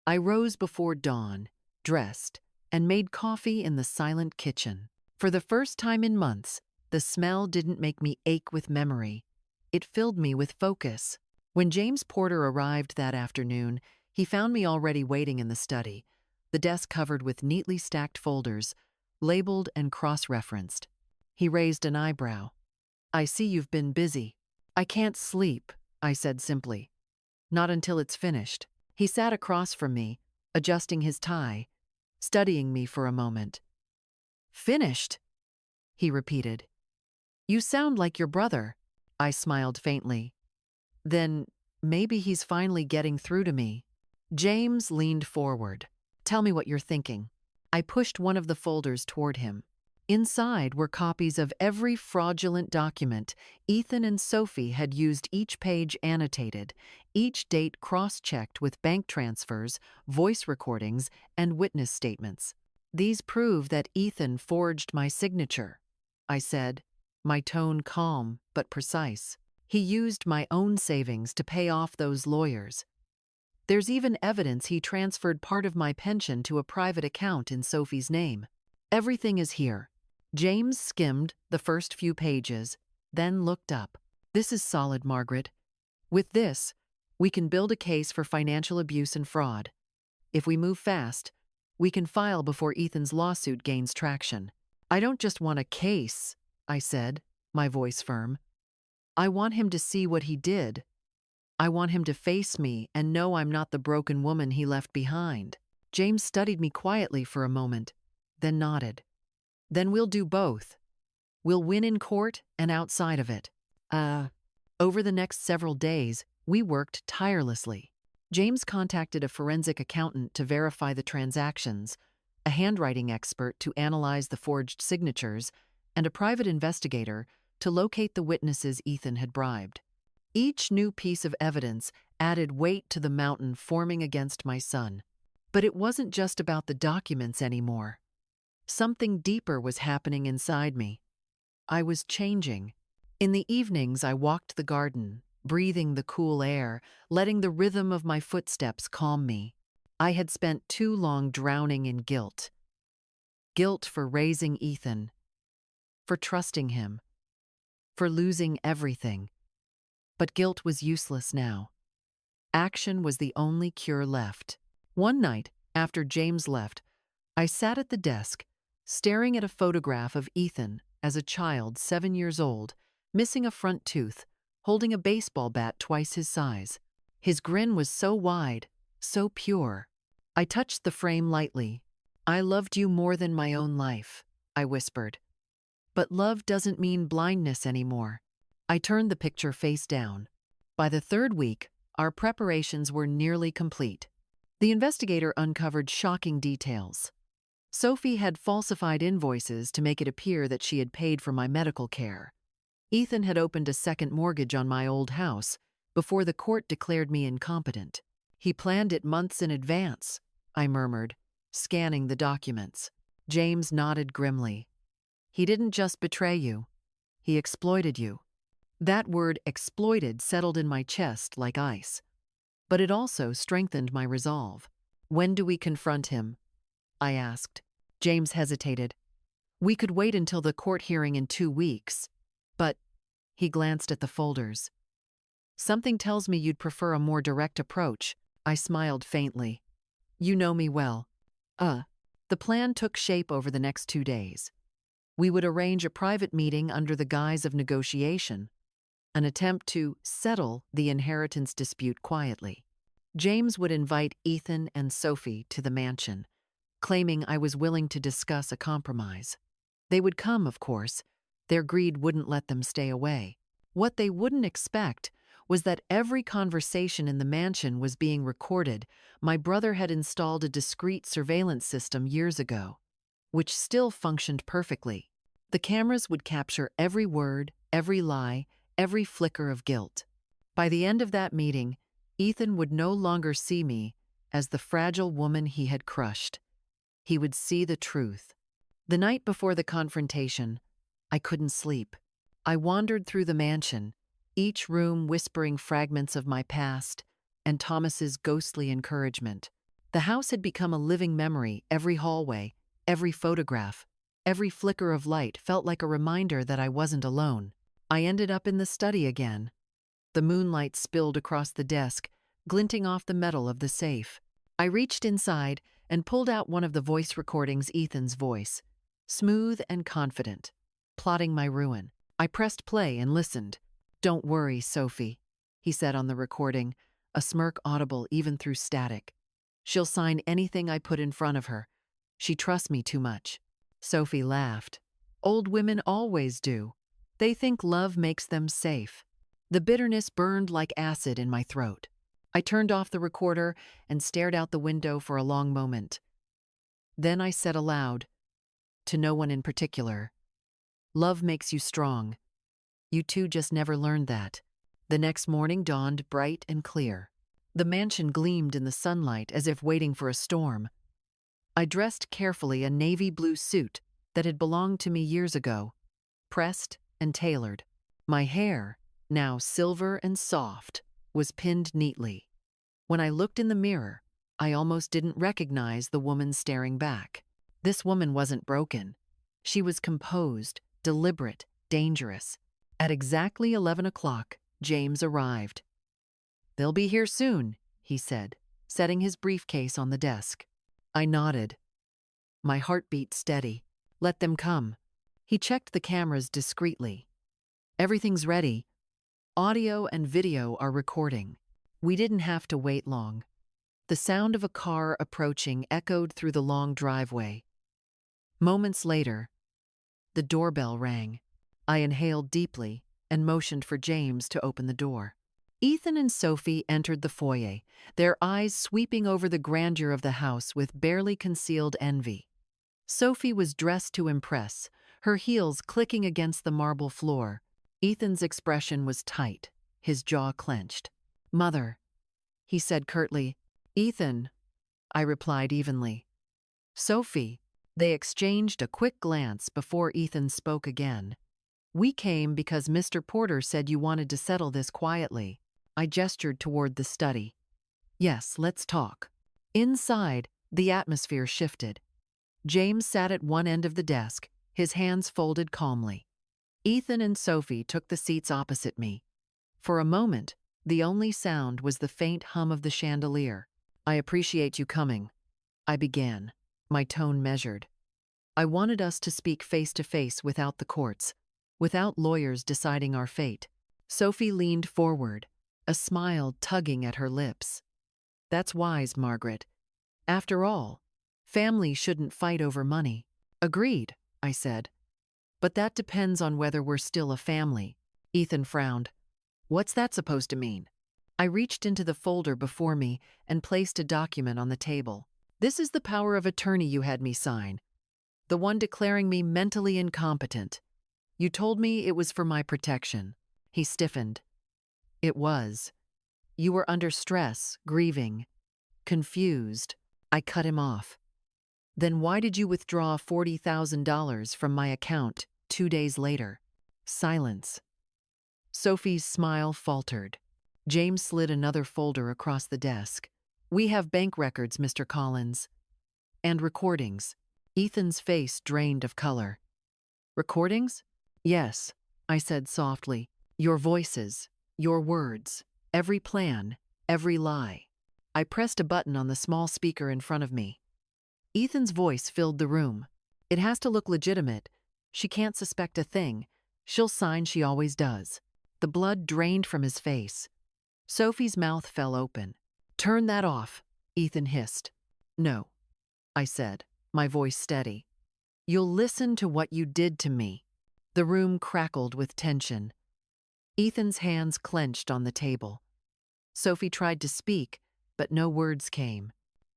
I rose before dawn, dressed, and made coffee in the silent kitchen. For the first time in months, the smell didn't make me ache with memory. It filled me with focus. When James Porter arrived that afternoon, he found me already waiting in the study, the desk covered with neatly stacked folders, labeled and cross-referenced. He raised an eyebrow. "I see you've been busy." "I can't sleep," I said simply. "Not until it's finished." He sat across from me, adjusting his tie, studying me for a moment. "Finished?" he repeated. "You sound like your brother." I smiled faintly. "Then maybe he's finally getting through to me." James leaned forward. "Tell me what you're thinking." I pushed one of the folders toward him. Inside were copies of every fraudulent document Ethan and Sophie had used, each page annotated, each date cross-checked with bank transfers, voice recordings, and witness statements. "These prove that Ethan forged my signature," I said, my tone calm but precise. "He used my own savings to pay off those lawyers. There's even evidence he transferred part of my pension to a private account in Sophie's name. Everything is here." James skimmed the first few pages, then looked up. "This is solid, Margaret. With this, we can build a case for financial abuse and fraud. If we move fast, we can file before Ethan's lawsuit gains traction." "I don't just want a case," I said, my voice firm. "I want him to see what he did. I want him to face me and know I'm not the broken woman he left behind." James studied me quietly for a moment, then nodded. "Then we'll do both. We'll win in court and outside of it." Over the next several days, we worked tirelessly. James contacted a forensic accountant to verify the transactions, a handwriting expert to analyze the forged signatures, and a private investigator to locate the witnesses Ethan had bribed. Each new piece of evidence added weight to the mountain forming against my son. But it wasn't just about the documents anymore. Something deeper was happening inside me. I was changing. In the evenings, I walked the garden, breathing the cool air, letting the rhythm of my footsteps calm me. I had spent too long drowning in guilt. Guilt for raising Ethan, for trusting him, for losing everything. But guilt was useless now. Action was the only cure left. One night, after James left, I sat at the desk, staring at a photograph of Ethan as a child 7 years old, missing a front tooth, holding a baseball bat twice his size. His grin was so wide, so pure. I touched the frame lightly. "I loved you more than my own life," I whispered. "But love doesn't mean blindness anymore." I turned the picture face down. By the third week, our preparations were nearly complete. The investigator uncovered shocking details. Sophie had falsified invoices to make it appear that she had paid for my medical care. Ethan had opened a second mortgage on my old house before the court declared me incompetent. "He planned it months in advance," I murmured, scanning the documents. James nodded grimly. "He didn't just betray you. He exploited you." That word exploited settled in my chest like ice. But it also strengthened my resolve. "When do we confront him?" I asked. James hesitated. "We could wait until the court hearing in 2 weeks. But," he glanced at the folders. "Something tells me you'd prefer a more direct approach." I smiled faintly. "You know me well." The plan took shape over the next 2 days. We would arrange a private meeting under the guise of negotiation, an attempt to settle the inheritance dispute quietly. James would invite Ethan and Sophie to the mansion, claiming I was willing to discuss a compromise. They would come, of course. Their greed wouldn't let them stay away. What they wouldn't expect was that every conversation in the mansion was being recorded. My brother had installed a discreet surveillance system years ago, which still functioned perfectly. The cameras would capture every word, every lie, every flicker of guilt. By the end of that meeting, Ethan would no longer see me as the fragile woman he had crushed. He would see the truth. The night before the confrontation, I couldn't sleep. I wandered through the mansion, each room whispering fragments of my past and Thomas's ghostly encouragement. The house had become a living memory. Every hallway, every photograph, every flicker of light felt like a reminder that I wasn't alone. I ended up in the study again. The moonlight spilled across the desk, glinting off the metal of the safe. I reached inside and pulled out one of the voice recordings, Ethan's voice, smooth and confident, plotting my ruin. I pressed play and listened. "Don't worry, Sophie," he said on the recording, a smirk audible even through static. "She'll sign anything I put in front of her. She trusts me too much." Sophie laughed. "Old women always do. They think love makes them safe." The bitterness burned like acid in my throat. I turned off the recorder and stared out the window for a long moment. Then I said aloud, to no one in particular, "Love makes you strong. You two just never learned that." The next morning dawned bright and clear. The mansion gleamed in the sunlight as if waiting for a storm. I dressed carefully, a navy blue suit that had belonged to me years ago, pressed and tailored. My hair, now silver and soft, was pinned neatly. When I looked in the mirror, I almost didn't recognize the woman staring back. This woman wasn't broken. She was composed, deliberate, dangerous. At exactly 11 o'clock, James arrived. "They'll be here soon," he said, setting his briefcase on the desk. I nodded. My heart beat steady. "Let them come." He checked the cameras discreetly. "Everything's ready. Audio and video are recording." We didn't have to wait long. The sound of a car approaching echoed through the long driveway. Moments later, the doorbell rang. I inhaled deeply and motioned for James to open the door. Ethan and Sophie entered the foyer, their eyes sweeping over the grandeur of the house with barely concealed envy. Sophie was dressed to impress, her heels clicking against the marble floor. Ethan's expression was tight, his jaw clenched. "Mother," he said curtly. "Ethan," I replied evenly. "Sophie." They exchanged a quick glance before Ethan spoke again. "We came because Mr. Porter said you wanted to settle this quietly." I gestured toward the study. "Yes, let's talk." Inside, the atmosphere shifted. James sat at one end of the desk, his hands folded calmly. Ethan and Sophie took the seats opposite me. For a moment, the only sound was the faint hum of the chandelier. "I appreciate you coming," I began, my tone measured. I wanted us to speak face to face without the courts, without lawyers deciding our fate. Sophie leaned forward, a smile tugging at her lips. "That's wise, Margaret. After all, family shouldn't fight over money." "Agreed," I said. "But that depends on whether we're still a family." Ethan frowned. "What's that supposed to mean?" I reached into the folder before me and placed a document on the table. "This is the power of attorney you had me sign, the one declaring me mentally incompetent. You told me it was for my protection." He stiffened. "It was. You were under stress, grieving, confused." I cut him off. "Then why did you withdraw $40,000 from my account 2 days later?" Silence. Sophie's smile faltered. James slid another folder across the desk. "We have bank records, Mr. Collins. And recordings." Ethan's face drained of color. "Recordings?" "Yes," I said softly. "Your voices, your words, every plan, every lie." I pressed a button on the small speaker in front of me. Ethan's voice filled the room. "It has to look legitimate. She can't suspect a thing. She'll sign, she always does." The blood drained from his face. Sophie's mouth fell open. Turn that off, Ethan hissed. No, I said, my voice steady. You'll listen to what you did to me. The room crackled with tension. Ethan's hands clenched on the table. Sophie tried to speak, but no words came.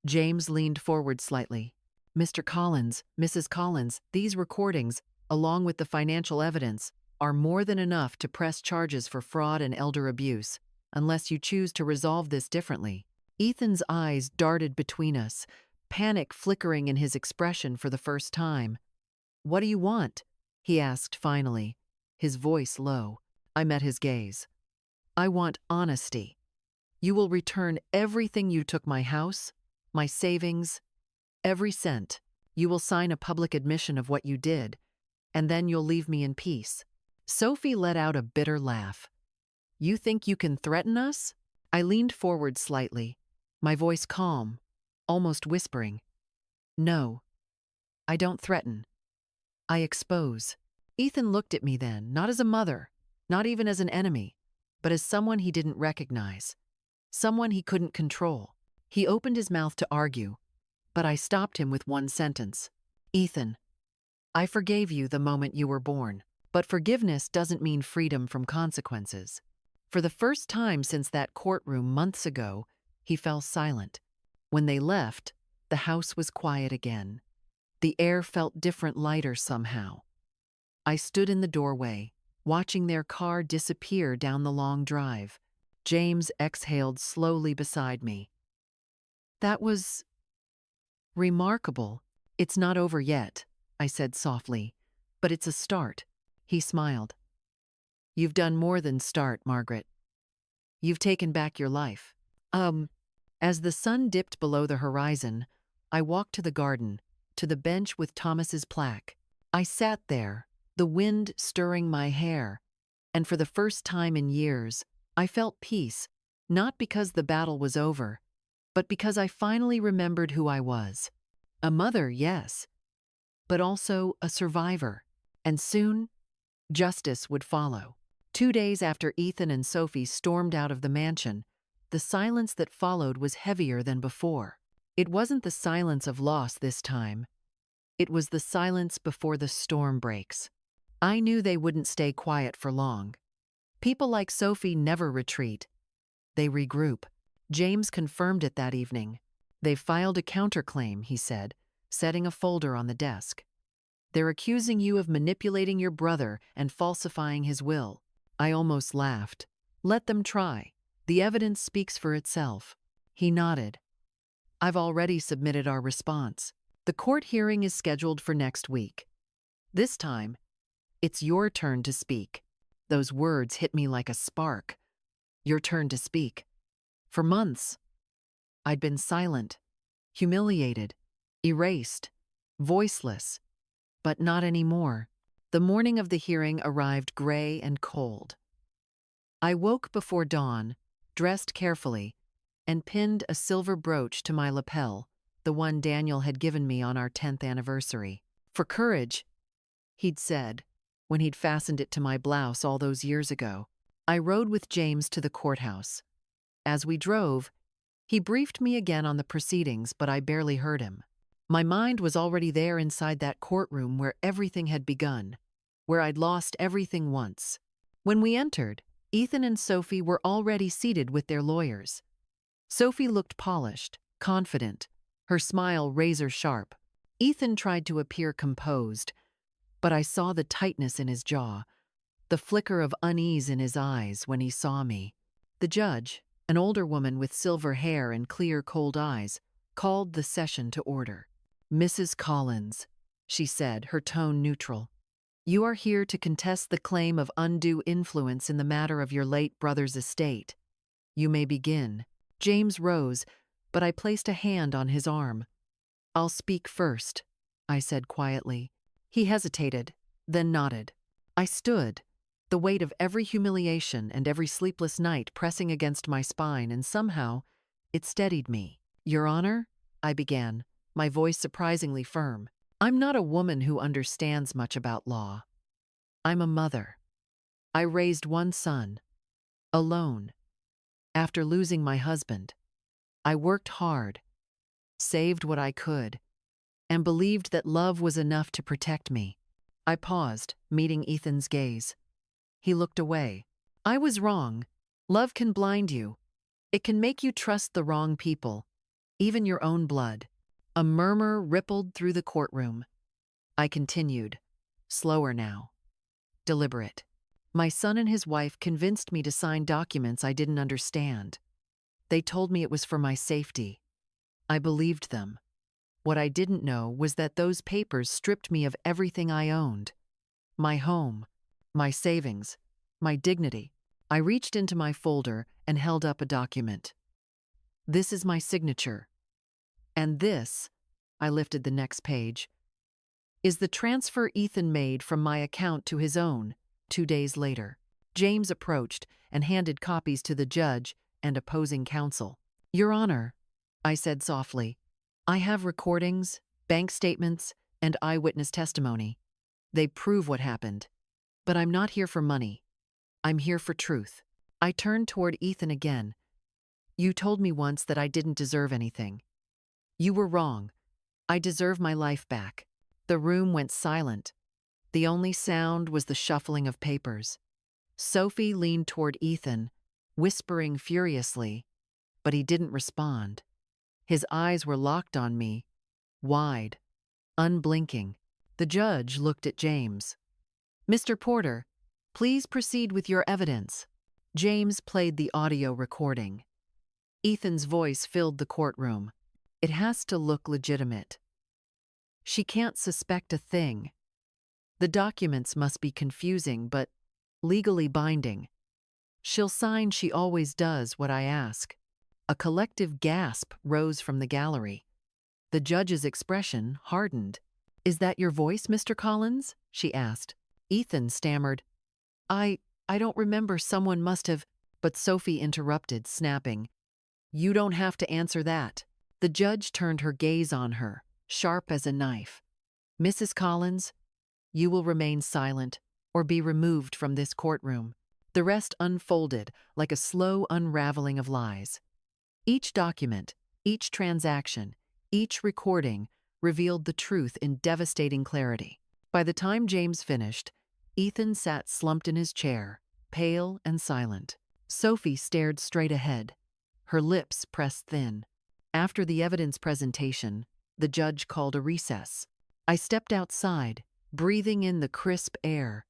James leaned forward slightly. Mr. Collins, Mrs. Collins, these recordings, along with the financial evidence, are more than enough to press charges for fraud and elder abuse, unless you choose to resolve this differently. Ethan's eyes darted between us, panic flickering in his expression for the first time. What do you want? He asked finally, his voice low. I met his gaze. I want honesty. You will return everything you took, my house, my savings, every cent. You will sign a public admission of what you did, and then you'll leave me in peace. Sophie let out a bitter laugh. You think you can threaten us? I leaned forward slightly, my voice calm, almost whispering. No, I don't threaten. I expose. Ethan looked at me then, not as a mother, not even as an enemy, but as someone he didn't recognize, someone he couldn't control. He opened his mouth to argue, but I stopped him with one sentence. Ethan, I forgave you the moment you were born, but forgiveness doesn't mean freedom from consequences. For the first time since that courtroom months ago, he fell silent. When they left, the house was quiet again. The air felt different, lighter somehow. I stood in the doorway, watching their car disappear down the long drive. James exhaled slowly beside me. That was remarkable. It's not over yet, I said softly, but it's a start. He smiled. You've done more than start, Margaret. You've taken back your life. As the sun dipped below the horizon, I walked to the garden, to the bench with Thomas's plaque. I sat there, the wind stirring my hair, and for the first time in years, I felt peace, not because the battle was over, but because I finally remembered who I was. A mother, yes, but also a survivor. And soon, justice would follow. 2 days after Ethan and Sophie stormed out of the mansion, the silence that followed was heavier than before. It wasn't the silence of loss this time. It was the silence before the storm breaks. I knew they wouldn't stay quiet for long. People like Sophie never retreat. They regroup. James confirmed it that evening. They've filed a counterclaim, he said, setting a folder on the desk. They're accusing you of manipulating your brother and falsifying his will. I almost laughed. Let them try. The evidence speaks for itself. He nodded. I've already submitted our response. The court hearing is scheduled for next week. This time, it's your turn to speak. Those words hit me like a spark. Your turn to speak. For months, I'd been silent, humiliated, erased, voiceless, but not anymore. The morning of the hearing arrived gray and cold. I woke before dawn, dressed carefully, and pinned a silver brooch to my lapel, the one Daniel had given me on our 10th anniversary. For courage, he'd said, when he'd fastened it to my blouse all those years ago. I rode with James to the courthouse. As we drove, he briefed me again on the proceedings, but I barely heard him. My mind was already there inside that courtroom where everything had begun, where I'd lost everything once. When we entered, Ethan and Sophie were already seated with their lawyers. Sophie looked polished, confident, her smile razor-sharp. Ethan tried to appear composed, but I saw the tightness in his jaw, the flicker of unease in his eyes when he saw me. The judge, an older woman with silver hair and clear, cold eyes, called the session to order. Mrs. Collins, she said, her tone neutral. You are here to contest the claim of undue influence in the matter of your late brother's estate. You may begin. James rose, but I placed a hand on his arm. I'll speak first, I said quietly. He hesitated, then nodded. I stood, the weight of every humiliation and every sleepless night pressing against my spine, and somehow it steadied me. Your Honor, I began, my voice surprisingly firm. I'm not a woman who understands much about law. I'm a mother. I raised one son, alone, after losing my husband. I worked hard, saved what I could, and believed that love was enough to protect me. I paused, meeting Ethan's gaze. He looked away. I was wrong. Love can blind you. It can make you trust the wrong people, even your own blood. A murmur rippled through the courtroom. I continued, slower now, deliberate. My son and his wife convinced me to sign documents I didn't understand. They told me it was for my safety. I believed them. What I didn't know was that those papers stripped me of everything I owned. My home, my savings, my dignity. I reached into my folder and held up a document. This is my signature. And this, I lifted the next page, is the transfer Ethan made from my account to his own 2 days later. James approached and handed copies to the judge and opposing counsel. Your Honor, I said softly, I have recordings, bank statements, and eyewitness testimony. They prove what happened. But I'm not here for money. I'm here for truth. I turned toward Ethan again. You told me once that I didn't deserve anything. You were wrong. I deserve my life back. The room went silent. The only sound was the shuffling of papers. Sophie leaned toward Ethan, whispering furiously, but he didn't respond. His eyes were locked on me, wide, unblinking. The judge looked at James. Mr. Porter, please proceed with your evidence. James played the audio recording. Ethan's voice filled the courtroom. It has to look legitimate. She can't suspect a thing. The documents must be confusing, but legally binding. She'll sign she always does what I ask. A collective gasp rose from the gallery. The judge's expression hardened. Is that your voice, Mr. Collins? She asked. Ethan stammered. I don't remember, someone must have, but Sophie interrupted, snapping. You don't have to answer that. The judge turned her gaze on her, sharp as a knife. Mrs. Collins, you will remain silent or be removed from this courtroom. The rest unfolded like a slow unraveling of lies. Each document, each transaction, each recording revealed the truth in devastating clarity. By the time James finished, Ethan sat slumped in his chair, pale and silent. Sophie stared straight ahead, her lips pressed thin. After the evidence presentation, the judge called a recess. I stepped outside, breathing in the crisp air.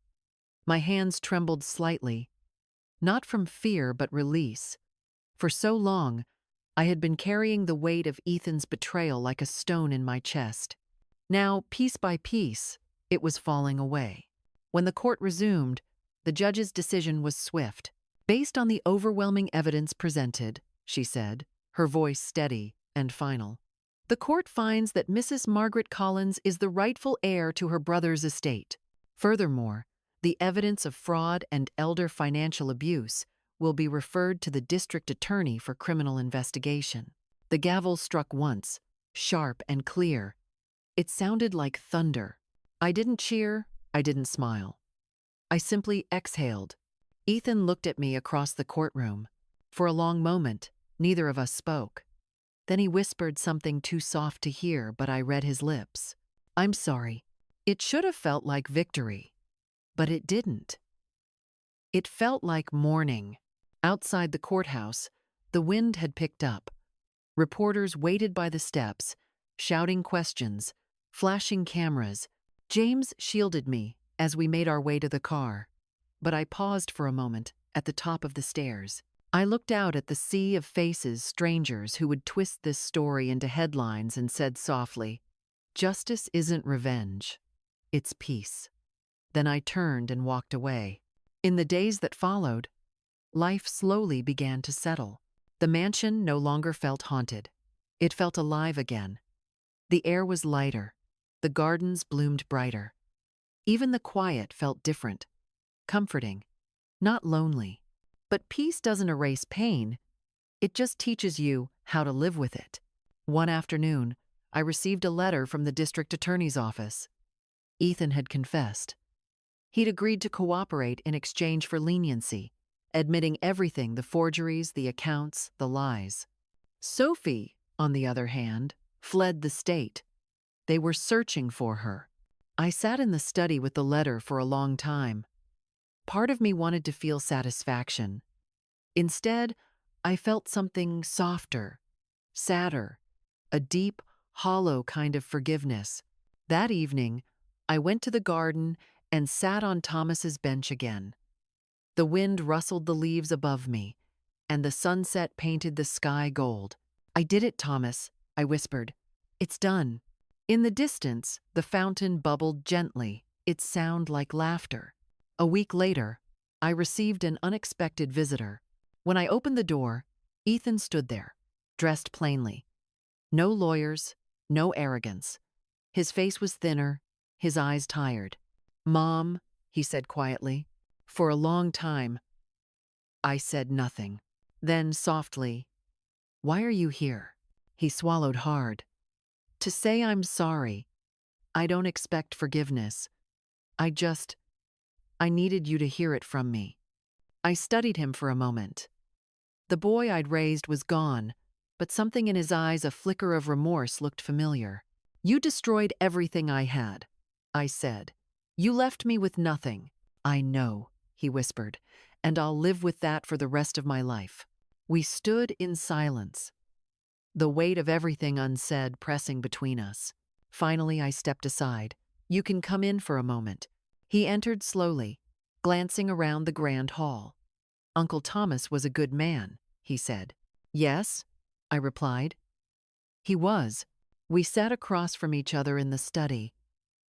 My hands trembled slightly, not from fear but release. For so long, I had been carrying the weight of Ethan's betrayal like a stone in my chest. Now, piece by piece, it was falling away. When the court resumed, the judge's decision was swift. Based on the overwhelming evidence presented, she said, her voice steady and final, the court finds that Mrs. Margaret Collins is the rightful heir to her brother's estate. Furthermore, the evidence of fraud and elder financial abuse will be referred to the district attorney for criminal investigation. The gavel struck once, sharp and clear. It sounded like thunder. I didn't cheer, I didn't smile. I simply exhaled. Ethan looked at me across the courtroom. For a long moment, neither of us spoke. Then he whispered something too soft to hear, but I read his lips. I'm sorry. It should have felt like victory, but it didn't. It felt like mourning. Outside the courthouse, the wind had picked up. Reporters waited by the steps, shouting questions, flashing cameras. James shielded me as we made our way to the car, but I paused for a moment at the top of the stairs. I looked out at the sea of faces, strangers who would twist this story into headlines, and said softly, "Justice isn't revenge, it's peace." Then I turned and walked away. In the days that followed, life slowly began to settle. The mansion no longer felt haunted. It felt alive again. The air was lighter. The gardens bloomed brighter. Even the quiet felt different, comforting, not lonely. But peace doesn't erase pain. It just teaches you how to live with it. One afternoon, I received a letter from the district attorney's office. Ethan had confessed. He'd agreed to cooperate in exchange for leniency, admitting everything, the forgeries, the accounts, the lies. Sophie, on the other hand, fled the state. They were searching for her. I sat in the study with the letter for a long time. Part of me wanted to feel satisfaction. Instead, I felt something softer, sadder, a deep, hollow kind of forgiveness. That evening, I went to the garden and sat on Thomas's bench again. The wind rustled the leaves above me, and the sunset painted the sky gold. "I did it, Thomas," I whispered. "It's done." In the distance, the fountain bubbled gently, its sound like laughter. A week later, I received an unexpected visitor. When I opened the door, Ethan stood there, dressed plainly. No lawyers, no arrogance. His face was thinner, his eyes tired. "Mom," he said quietly. For a long time, I said nothing. Then, softly, "Why are you here?" He swallowed hard. "To say I'm sorry. I don't expect forgiveness. I needed you to hear it from me." I studied him for a moment. The boy I'd raised was gone, but something in his eyes, a flicker of remorse, looked familiar. "You destroyed everything I had," I said. "You left me with nothing." "I know," he whispered, "and I'll live with that for the rest of my life." We stood in silence, the weight of everything unsaid pressing between us. Finally, I stepped aside. "You can come in for a moment." He entered slowly, glancing around the grand hall. "Uncle Thomas was a good man," he said. "Yes," I replied. He was. We sat across from each other in the study.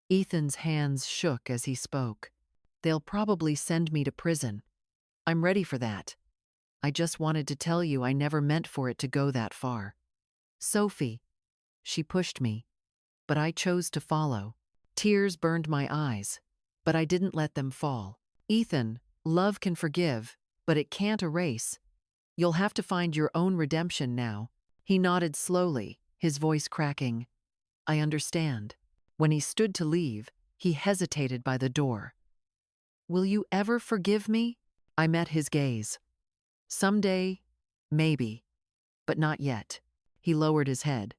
Ethan's hands shook as he spoke. "They'll probably send me to prison. I'm ready for that. I just wanted to tell you I never meant for it to go that far." "Sophie," she pushed me, but I chose to follow. Tears burned my eyes, but I didn't let them fall. "Ethan, love can forgive, but it can't erase. You'll have to find your own redemption now." He nodded slowly, his voice cracking. "I understand." When he stood to leave, he hesitated by the door. "Will you ever forgive me?" I met his gaze. "Someday, maybe, but not yet." He lowered his head.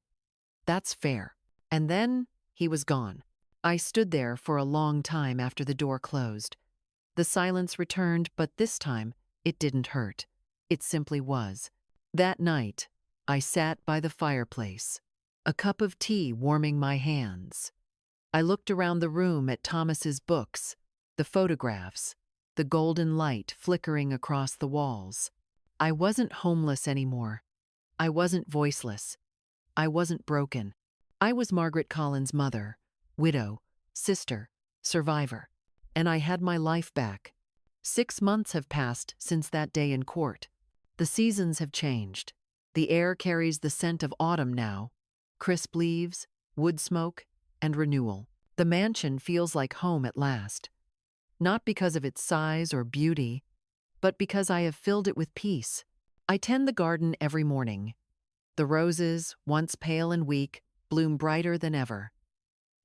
"That's fair." And then he was gone. I stood there for a long time after the door closed. The silence returned, but this time it didn't hurt. It simply was. That night, I sat by the fireplace, a cup of tea warming my hands. I looked around the room at Thomas's books, the photographs, the golden light flickering across the walls. I wasn't homeless anymore. I wasn't voiceless. I wasn't broken. I was Margaret Collins' mother, widow, sister, survivor, and I had my life back. 6 months have passed since that day in court. The seasons have changed. The air carries the scent of autumn now, crisp leaves, wood smoke, and renewal. The mansion feels like home at last, not because of its size or beauty, but because I have filled it with peace. I tend the garden every morning. The roses, once pale and weak, bloom brighter than ever.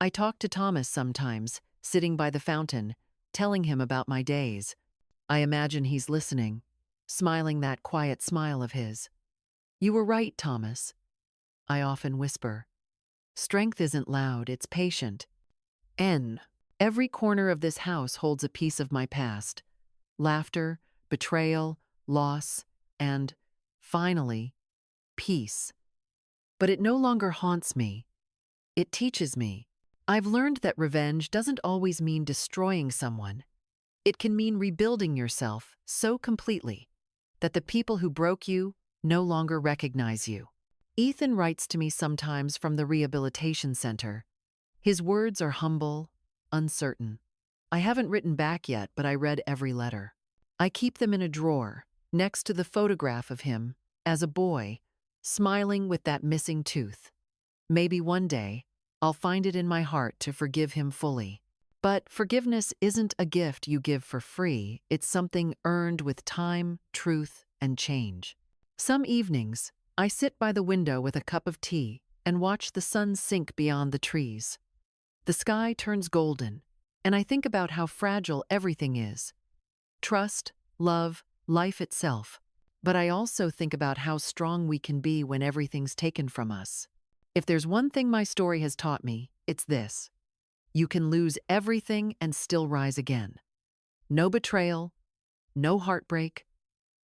I talk to Thomas sometimes, sitting by the fountain, telling him about my days. I imagine he's listening, smiling that quiet smile of his. "You were right, Thomas," I often whisper. "Strength isn't loud, it's patient." Every corner of this house holds a piece of my past. Laughter, betrayal, loss, and, finally, peace. But it no longer haunts me. It teaches me. I've learned that revenge doesn't always mean destroying someone. It can mean rebuilding yourself so completely that the people who broke you no longer recognize you. Ethan writes to me sometimes from the rehabilitation center. His words are humble, uncertain. I haven't written back yet, but I read every letter. I keep them in a drawer, next to the photograph of him, as a boy, smiling with that missing tooth. Maybe one day, I'll find it in my heart to forgive him fully. But forgiveness isn't a gift you give for free, it's something earned with time, truth, and change. Some evenings, I sit by the window with a cup of tea and watch the sun sink beyond the trees. The sky turns golden, and I think about how fragile everything is. Trust, love, life itself. But I also think about how strong we can be when everything's taken from us. If there's one thing my story has taught me, it's this: you can lose everything and still rise again. No betrayal, no heartbreak,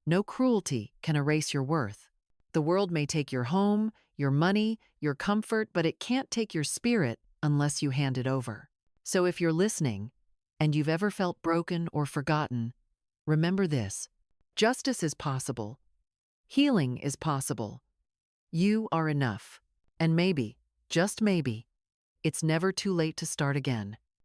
no cruelty can erase your worth. The world may take your home, your money, your comfort, but it can't take your spirit unless you hand it over. So if you're listening and you've ever felt broken or forgotten, remember this: justice is possible, healing is possible. You are enough. And maybe, just maybe, it's never too late to start again.